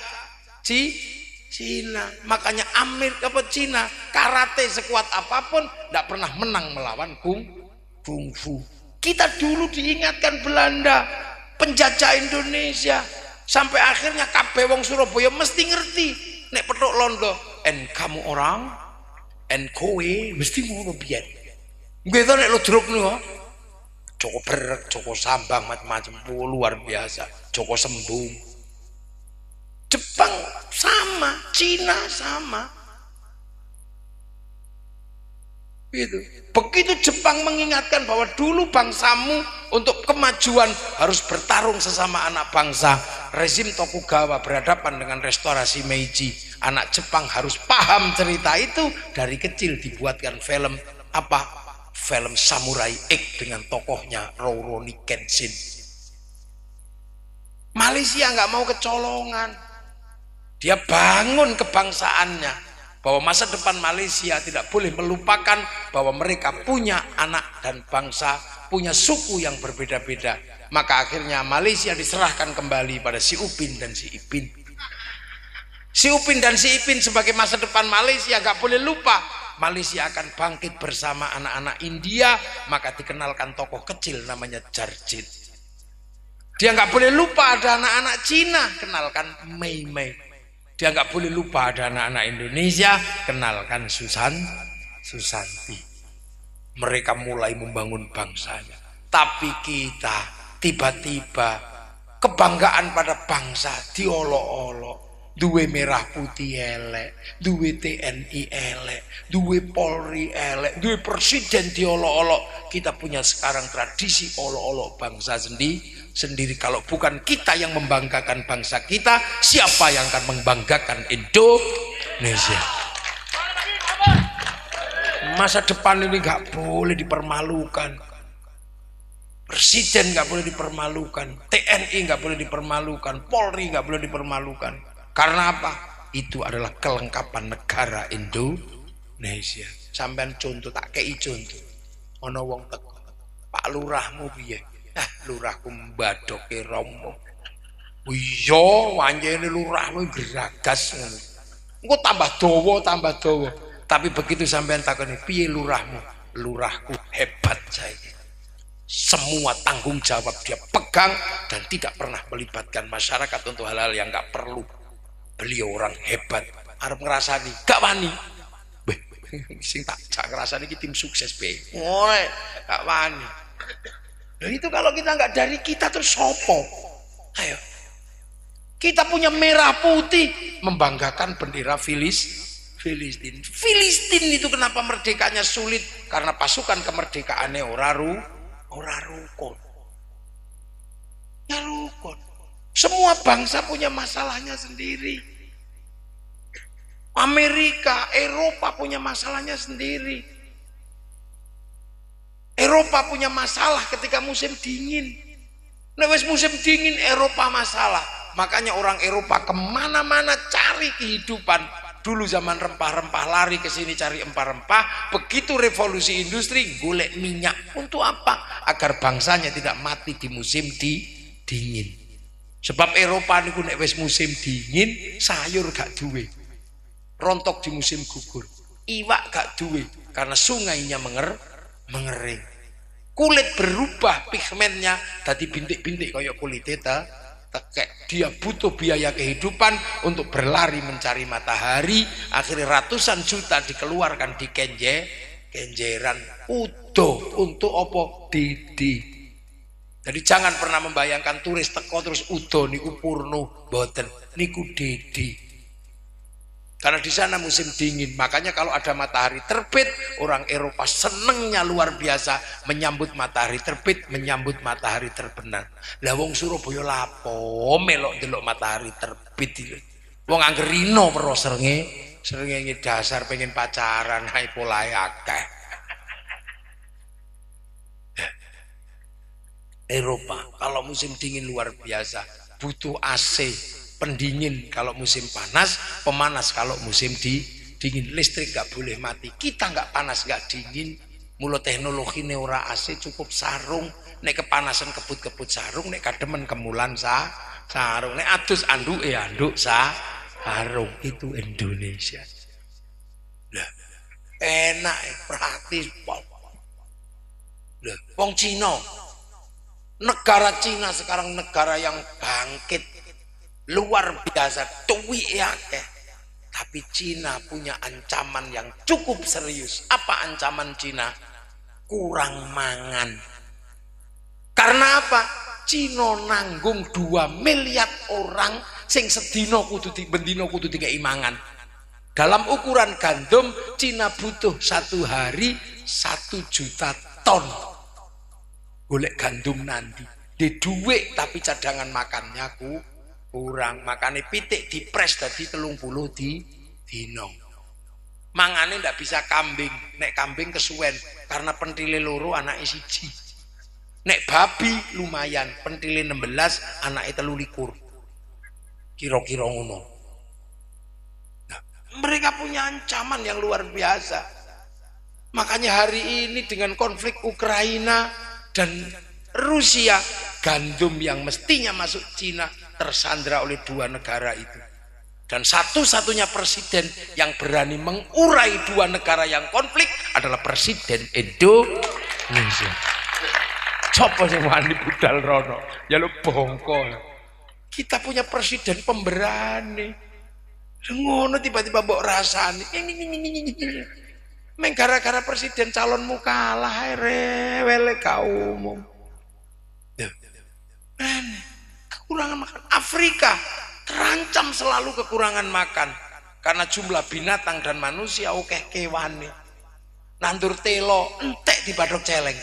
Cina. Makanya Amerika apa Cina karate sekuat apapun tidak pernah menang melawan kungfu. Kita dulu diingatkan Belanda penjajah Indonesia, sampai akhirnya kabeh wong Surabaya mesti ngerti nek petuk londo en kamu orang en kowe mesti ngono biyen. Nggih to nek ludruk niku Joko Berek, Joko Sambang, macam-macam luar biasa, Joko Sembung. Jepang sama, Cina sama. Gitu. Begitu Jepang mengingatkan bahwa dulu bangsamu untuk kemajuan harus bertarung sesama anak bangsa, rezim Tokugawa berhadapan dengan restorasi Meiji, anak Jepang harus paham cerita itu. Dari kecil dibuatkan film apa? Film Samurai X dengan tokohnya Rurouni Kenshin. Malaysia nggak mau kecolongan, dia bangun kebangsaannya, bahwa masa depan Malaysia tidak boleh melupakan bahwa mereka punya anak dan bangsa, punya suku yang berbeda-beda. Maka akhirnya Malaysia diserahkan kembali pada si Upin dan si Ipin. Si Upin dan si Ipin sebagai masa depan Malaysia nggak boleh lupa Malaysia akan bangkit bersama anak-anak India. Maka dikenalkan tokoh kecil namanya Jarjit. Dia nggak boleh lupa ada anak-anak Cina, kenalkan Mei Mei. Dia nggak boleh lupa ada anak-anak Indonesia, kenalkan Susanti. Mereka mulai membangun bangsanya. Tapi kita tiba-tiba kebanggaan pada bangsa diolok-olok. Duwe merah putih elek, duwe TNI elek, duwe Polri elek, duwe presiden diolok-olok. Kita punya sekarang tradisi olok-olok bangsa sendiri. Kalau bukan kita yang membanggakan bangsa kita, siapa yang akan membanggakan Indonesia? Masa depan ini nggak boleh dipermalukan. Presiden nggak boleh dipermalukan, TNI nggak boleh dipermalukan, Polri nggak boleh dipermalukan. Karena apa? Itu adalah kelengkapan negara Indonesia. Sampean contoh, tak kei contoh. Ana wong teko, Pak Lurahmu piye? Lurahku mbadoke romo. Iya, wanjene lurahmu geragas ngono. Engko tambah dawa. Tapi begitu sampean takoni, piye lurahmu? Lurahku hebat saiki. Semua tanggung jawab dia pegang dan tidak pernah melibatkan masyarakat untuk hal-hal yang nggak perlu. Beliau orang hebat. Arep ngrasani gak wani. Beh, sing tak ngrasani iki tim sukses be. Ora, gak wani. Nah, itu kalau kita nggak dari kita terus sopo? Ayo. Kita punya merah putih membanggakan bendera Filistin. Filistin itu kenapa merdekanya sulit? Karena pasukan kemerdekaannya ora rukun. Ya rukun. Semua bangsa punya masalahnya sendiri. Amerika, Eropa punya masalahnya sendiri. Eropa punya masalah ketika musim dingin. Nah, wes musim dingin Eropa masalah. Makanya orang Eropa kemana-mana cari kehidupan. Dulu zaman rempah-rempah lari ke sini cari rempah-rempah. Begitu revolusi industri golek minyak. Untuk apa? Agar bangsanya tidak mati di musim dingin. Sebab Eropa niku nek wis musim dingin sayur gak duwe, rontok di musim gugur, iwak gak duwe karena sungainya mengering, kulit berubah pigmennya tadi bintik-bintik kayak kulit tekek. Dia butuh biaya kehidupan untuk berlari mencari matahari. Akhirnya ratusan juta dikeluarkan di kenjeran udo untuk opo didi. Jadi jangan pernah membayangkan turis teko terus udo niku purno, boten niku didi. Karena di sana musim dingin, makanya kalau ada matahari terbit, orang Eropa senengnya luar biasa menyambut matahari terbit, menyambut matahari terbenam. Lah wong Surabaya lapo melok delok matahari terbit iki. Wong angger rino pero srenge dasar pengen pacaran, hai polahe akeh. Eropa kalau musim dingin luar biasa, butuh AC. Pendingin kalau musim panas, pemanas kalau musim dingin. Listrik gak boleh mati. Kita gak panas gak dingin. Mula teknologi ora AC cukup sarung. Nek kepanasan kebut-kebut sarung, nek kademen kemulan sarung. Nek adus anduk anduk sarung. Itu Indonesia. Lah, enak praktis. Lah, wong Cina. Negara Cina sekarang negara yang bangkit. Luar biasa, tuwi akeh. Tapi Cina punya ancaman yang cukup serius. Apa ancaman Cina? Kurang mangan. Karena apa? Cina nanggung 2 miliar orang sing sedina kudu bendina kudu dikai mangan. Dalam ukuran gandum, Cina butuh 1 hari 1 juta ton. Golek gandum nanti. Di duit tapi cadangan makannya kurang, makanya pitik dipres tadi 30 dino. Mangane ndak bisa kambing, nek kambing kesuwen karena pentile loro anake siji. Nek babi lumayan, pentile 16 anake 23. Kira-kira ngono. Nah, mereka punya ancaman yang luar biasa. Makanya hari ini dengan konflik Ukraina dan Rusia, gandum yang mestinya masuk Cina tersandra oleh 2 negara itu. Dan satu-satunya presiden yang berani mengurai 2 negara yang konflik adalah Presiden Indonesia. Coba sing wani budal rono, ya lu bongko. Kita punya presiden pemberani. Ngono tiba-tiba mbok rasani. Meng gara-gara presiden calonmu kalah rewel kaum. Kekurangan makan. Afrika terancam selalu kekurangan makan karena jumlah binatang dan manusia akeh kewane. Nandur telo entek di badok celeng.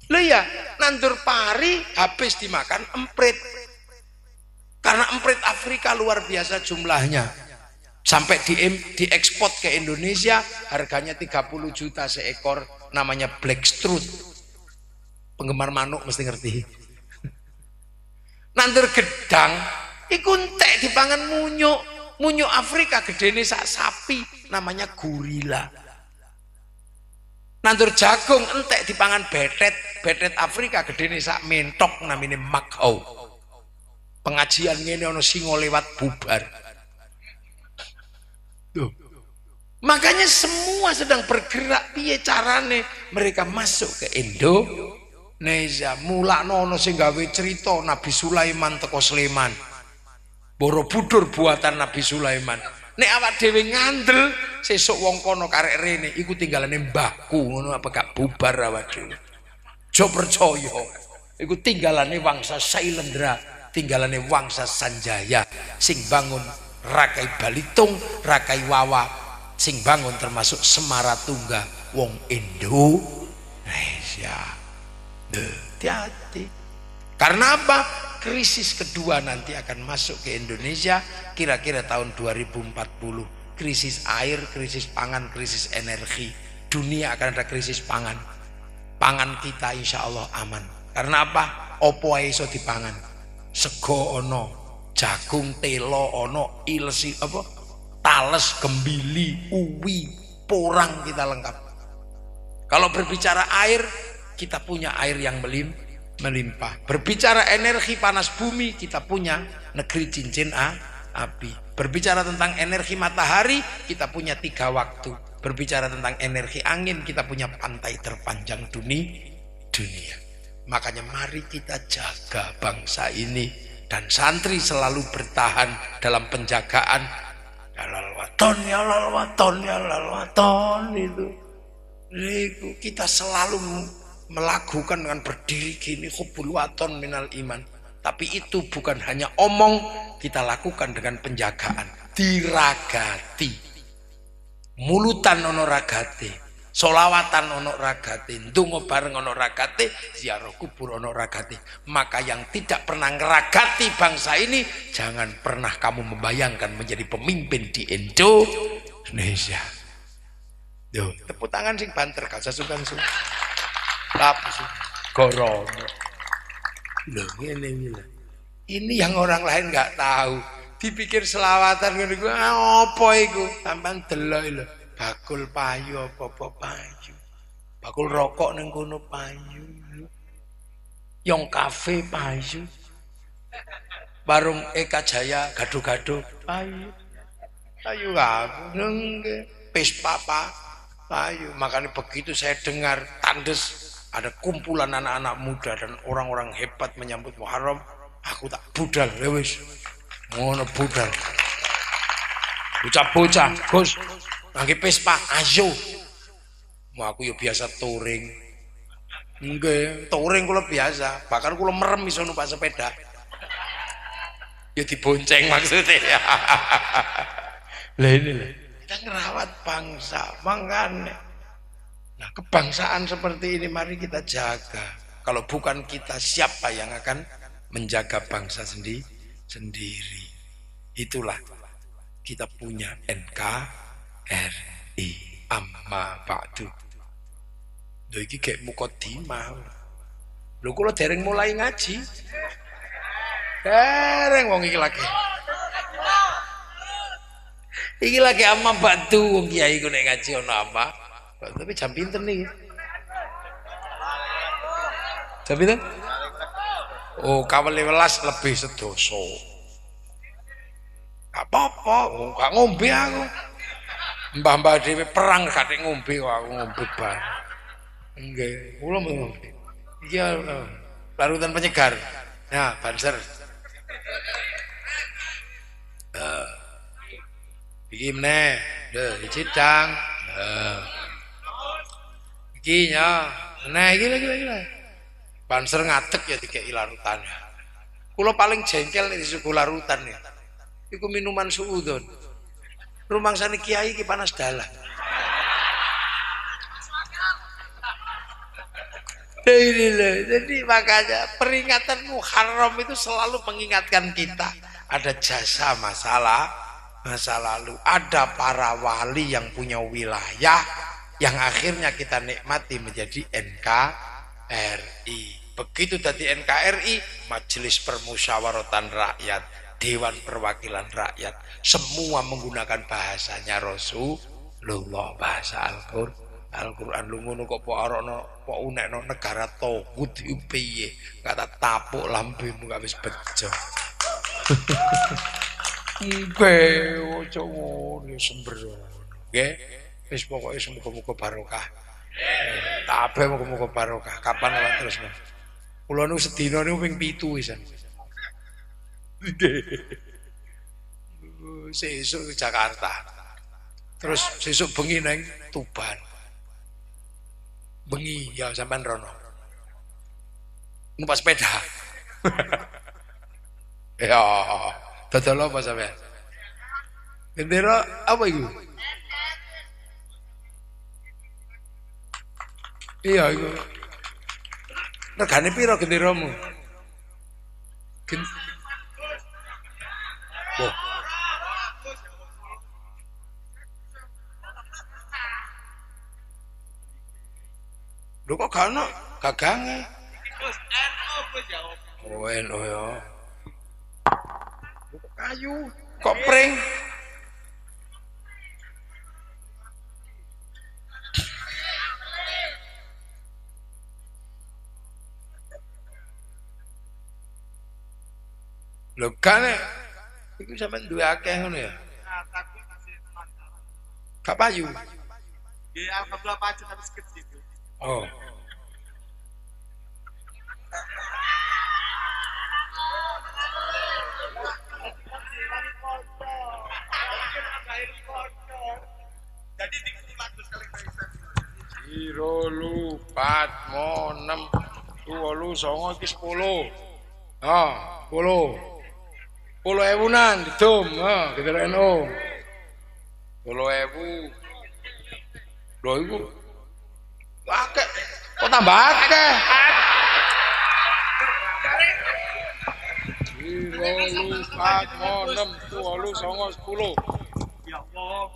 Lho ya, nandur pari habis dimakan emprit. Karena emprit Afrika luar biasa jumlahnya. Sampai diekspor ke Indonesia harganya 30 juta seekor, namanya black strut. Penggemar manuk mesti ngerti. Nandur gedang iku entek dipangan munyuk Afrika gedene sak sapi namanya gurila. Nandur jagung entek dipangan betet Afrika gedene sak mentok namanya makhau. Pengajian ngene ana singo lewat bubar. Tuh. Makanya semua sedang bergerak piye carane mereka masuk ke Indonesia. Mulakno ono sing gawe cerita Nabi Sulaiman teko Sleman. Borobudur buatan Nabi Sulaiman. Nek awak dhewe ngandel sesuk wong kono karek rene iku tinggalane mbahku ngono apa gak bubar awak dhewe. Jo percaya. Iku tinggalane wangsa Sailendra, tinggalane wangsa Sanjaya sing bangun Rakai Balitung, Rakai Wawa sing bangun termasuk Semaratungga wong Indonesia. Hati-hati. Karena apa? Krisis kedua nanti akan masuk ke Indonesia kira-kira tahun 2040. Krisis air, krisis pangan, krisis energi. Dunia akan ada krisis pangan. Pangan kita insya Allah aman. Karena apa? Opo ae iso dipangan. Sego ono, jagung, telo ono, ilsi apa? Tales, gembili, uwi, porang kita lengkap. Kalau berbicara air, kita punya air yang melimpah. Berbicara energi panas bumi, kita punya negeri cincin api. Berbicara tentang energi matahari, kita punya 3 waktu. Berbicara tentang energi angin, kita punya pantai terpanjang dunia. Makanya mari kita jaga bangsa ini, dan santri selalu bertahan dalam penjagaan. Ya lal waton, ya lal waton, ya lal waton itu. Kita selalu melakukan dengan berdiri gini, hubbul waton minal iman. Tapi itu bukan hanya omong, kita lakukan dengan penjagaan, diragati. Mulutan ono ragate, solawatan ono ragate, ndonga bareng ono ragate, ziarah kubur ono ragate. Maka yang tidak pernah ngeragati bangsa ini, jangan pernah kamu membayangkan menjadi pemimpin di Indonesia. Yo, tepuk tangan sing banter gak sasukan su. Lapus gorono. Loh, ini yang orang lain nggak tahu. Dipikir selawatan ngono iku apa iku? Sampeyan delok lho. Bakul payu apa payu. Bakul rokok ning kono payu. Yong kafe payu. Warung Eka Jaya gado-gado payu. Payu aku nggih. Pespa payu. Makanya begitu saya dengar tandes ada kumpulan anak-anak muda dan orang-orang hebat menyambut Muharram, aku tak budal, wis ngono budal. Bocah-bocah, Gus, ngangge Vespa, ayo. Mau aku ya biasa touring. Nggih, touring kula biasa, bahkan kula merem iso numpak sepeda. Ya dibonceng maksudnya. Lah ini lho, kita ngerawat bangsa, mangkane. Nah, kebangsaan seperti ini mari kita jaga. Kalau bukan kita, siapa yang akan menjaga bangsa sendiri? Itulah kita punya NKRI. Amma ba'du. Lho iki kayak mukadimah. Lho kula dereng mulai ngaji. Dereng wong iki lagi. Iki lagi amma ba'du wong kiai ku nek ngaji ono apa? Tapi jam pinten nih? Jam pinten? Oh, kawal 11 lebih sedoso. Gak apa-apa, gak ngombe aku. Mbah-mbah dhewe perang gak ngombe kok aku ngombe bar. Nggih, kula ngombe. Iki larutan penyegar. Nah, banser. Iki meneh, lho, cidang. Iki ya, nah iki lagi. Banser ngadeg ya dikei larutan. Kula paling jengkel nek disuguh larutan ya. Iku minuman suudon. Rumangsane kiai iki panas dalan. Jadi makanya peringatan Muharram itu selalu mengingatkan kita ada jasa masa lalu, ada para wali yang punya wilayah yang akhirnya kita nikmati menjadi NKRI. Begitu tadi NKRI, Majelis Permusyawaratan Rakyat, Dewan Perwakilan Rakyat, semua menggunakan bahasanya Rasulullah, bahasa Al-Quran. Lu ngono kok kok unekno negara togut piye, kata tapuk lambemu gak wis bejo. Nggih, ojo ngono sembrono. Nggih. Wis pokoke semoga-moga barokah. Kabeh moga-moga barokah. Kapan ora terus. Kula nu sedina niku ping 7 wisan. Sesuk ke Jakarta. Terus sesuk bengi nang Tuban. Bengi ya sampean rono. Numpak sepeda. Ya, dodol apa sampean? Gendera apa iku? Iya iku. Regane piro genderamu? Wah. Lho kok gak ono gagange? Oh, NU ya. Kayu, kok pring? Lho kan iku sampean duwe akeh ngono ya. Gak payu. Nggih, alhamdulillah pacu tapi sedikit gitu. Oh. Jadi lagu sekali Jiro lu pat mo 6 8 9 iki 10. Ah, 10. 10.000-an didum, kita NU. 10.000. Lho iku akeh. Kok tambah akeh? Jiro lu pat mo 6 8 9 10. Ya Allah.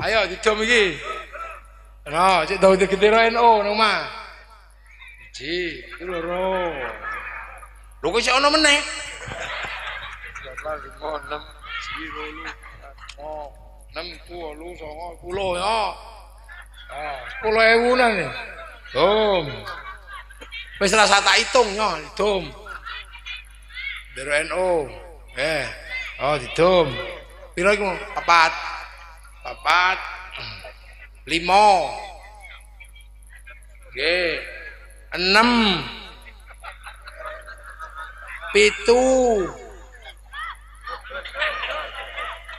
Ayo didum iki. Nah, cek tau diketiro NU nang omah. Ji, iki loro. Lho kok isih ana meneh? 5 6 Jiro lu oh 6 8 9 10 ya. Ah, 10.000-an nih. Dum. Wis rasa tak hitung yo, dum. Dero NU. Oh didum. Piro iku? 4. 5. Nggih. 6. 7.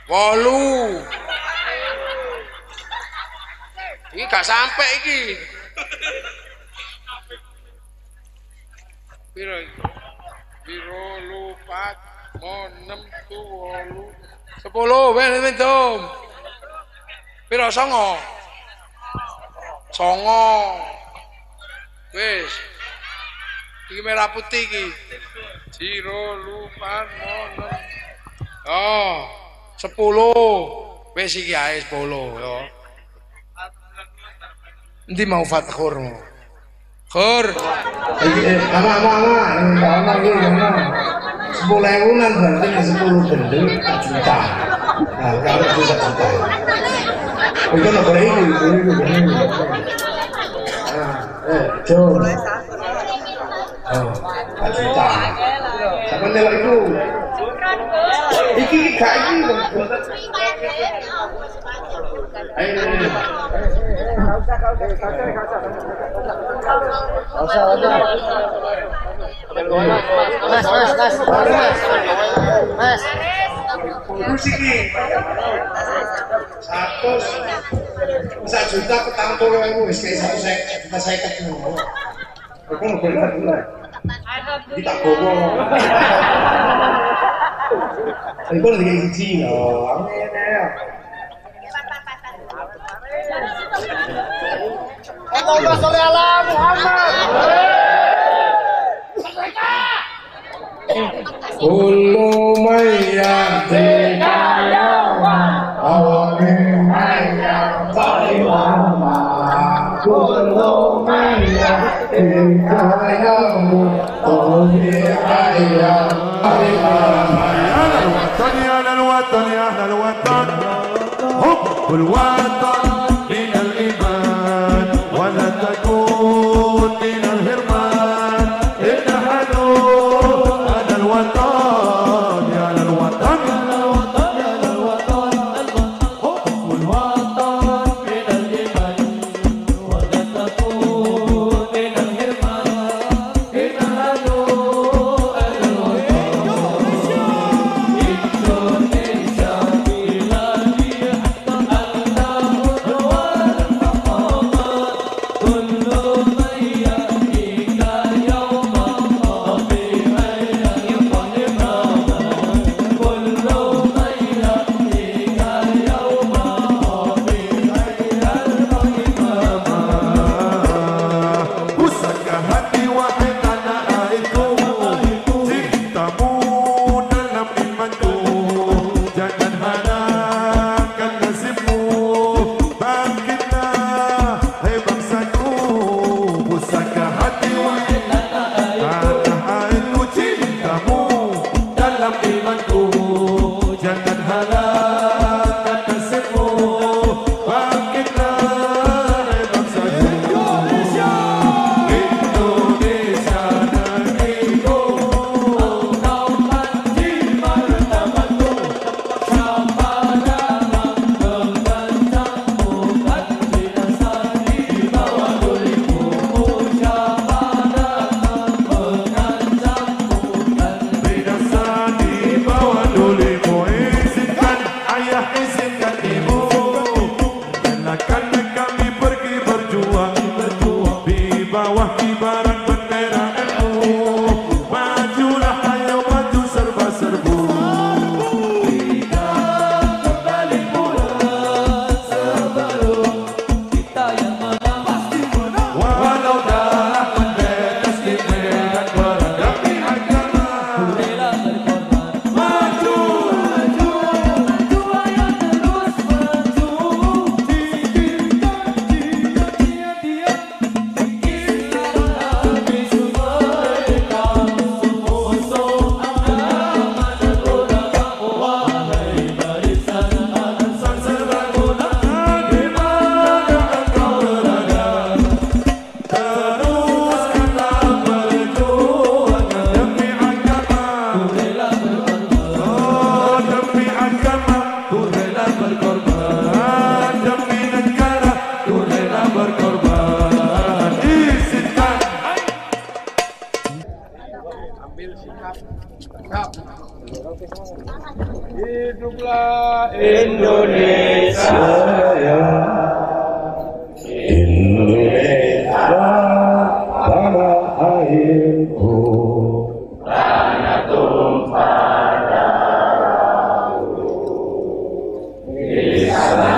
8. Iki gak sampe iki. Piro iki? Piro lupat mo 6 8 10 ben dom. Piro 9? 9. Wis. Iki merah putih iki. Jiro lupat mo 6. Oh, 10. Wis iki ae 10 ya. Endi mau Fathur mau? Khur. Ama iki ngono. 10.000-an berarti 10 gendel 1 juta. Nah, kalau 1 juta. Itu nomor ini. Jom. Oh, 1 juta. Sampai nilai itu. Iki gak iki. Ayo. Mas. Musiki. 1 juta petang 10.000 wis kaya 150 ngono. Kok ngono boleh. Kita gowo. Iku lagi siji lho. Allahumma sholli ala Muhammad. Kullu mayyatina yawma awamin mayyatina kullu mayyatina yawma أهل الوطن يا أهل الوطن حب الوطن من الإيمان ولا تكون من الهرمان اتحدوا أهل الوطن يا أهل الوطن حب الوطن من الإيمان ولا تكون من الهرمان اتحدوا أهل الوطن Indonesia Raya, Indonesia tanah airku, tanah tumpah darahku, di sana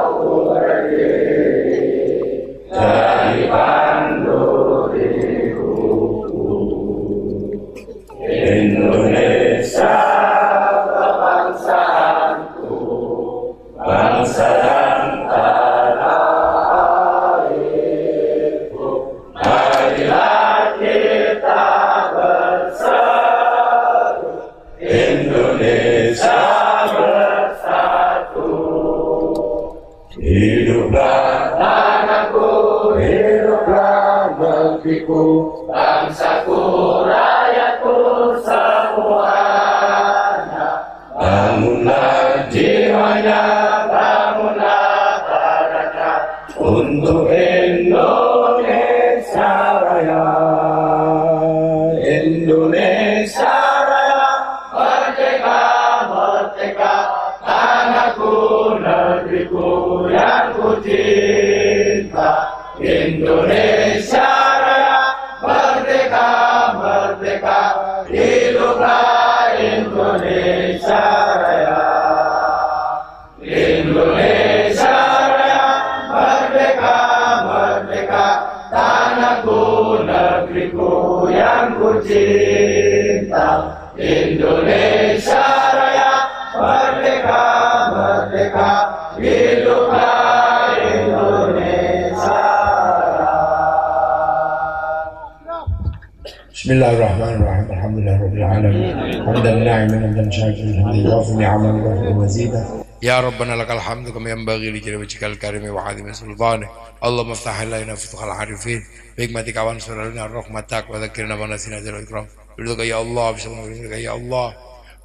aku berdiri dari banduriku. Indonesia kebangsaanku, bangsa dan tanah airku. Marilah kita bersatu, Indonesia bersatu. Hiduplah tanahku, hiduplah negeriku, bangsaku, rakyatku semuanya. Bangunlah jiwanya, bangunlah badannya untuk Indonesia Raya. Indonesia Raya, merdeka, merdeka, tanahku, negeriku yang ku cinta. Indonesia Raya, merdeka, merdeka, hiduplah Indonesia Raya. Indonesia Raya, merdeka, merdeka, tanahku, negeriku yang ku cinta. Indonesia Raya, merdeka, merdeka, hiduplah Indonesia Raya. Bismillahirrahmanirrahim. Alhamdulillahirabbil alamin. Hamdan na'iman hamdan syakiran hamdan yuwafi ni'amahu wa yukafi mazidah. Ya Rabbana lakal hamdu kama yanbaghi li jalali wajhikal karimi wa 'azimi sultanik. Allahumma iftah lana futuhal arifin bi hikmatika wa ansur lana rahmatak wa dzakkirna wa nasina dzal ikram. Biduka ya Allah, bismillahirrahmanirrahim ya Allah.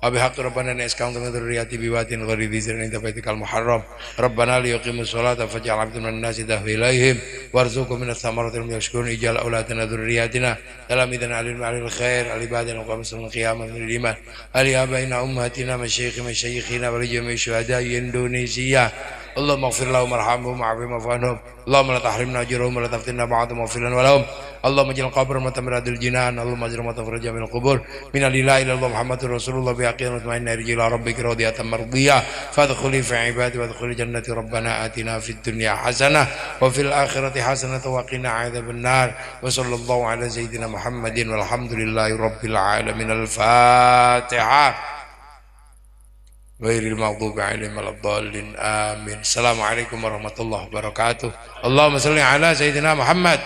Abi haqq rabbana naskam min dzurriyyati biwatin ghairi dzikrin inda baitikal muharram. Rabbana liyaqimus sholata faj'al 'abdan min nasi tahwi ilaihim warzuqhum minas thamarati min yashkurun ij'al auladana dzurriyyatina talamidan 'alil khair alibadina wa qamsul qiyamah min iman ali abaina ummatina masyayikhina wa lijami syuhada Indonesia. Allahumma ighfir lahum warhamhum wa'afihim wa'fu anhum. Allahumma la tahrimna ajrahum wa la taftinna ba'dahum waghfir lana wa lahum. Allahumma ij'al qabrahum matamirradil jinan. Allahumma ajrahum matafarraja minal qubur. Min la ilaha illallah Muhammadur Rasulullah bi haqqin mutmainna irji ila rabbika radiyatan mardiyah. Fadkhuli fi ibadi wa adkhuli jannati rabbana atina fid dunya hasanah wa fil akhirati hasanah wa qina adzabannar. Wa sallallahu ala sayyidina Muhammadin walhamdulillahi rabbil alamin. Al-Fatihah. Ghairil maghdubi 'alaihim waladdallin. Amin. Assalamualaikum warahmatullahi wabarakatuh. Allahumma shalli ala sayyidina Muhammad.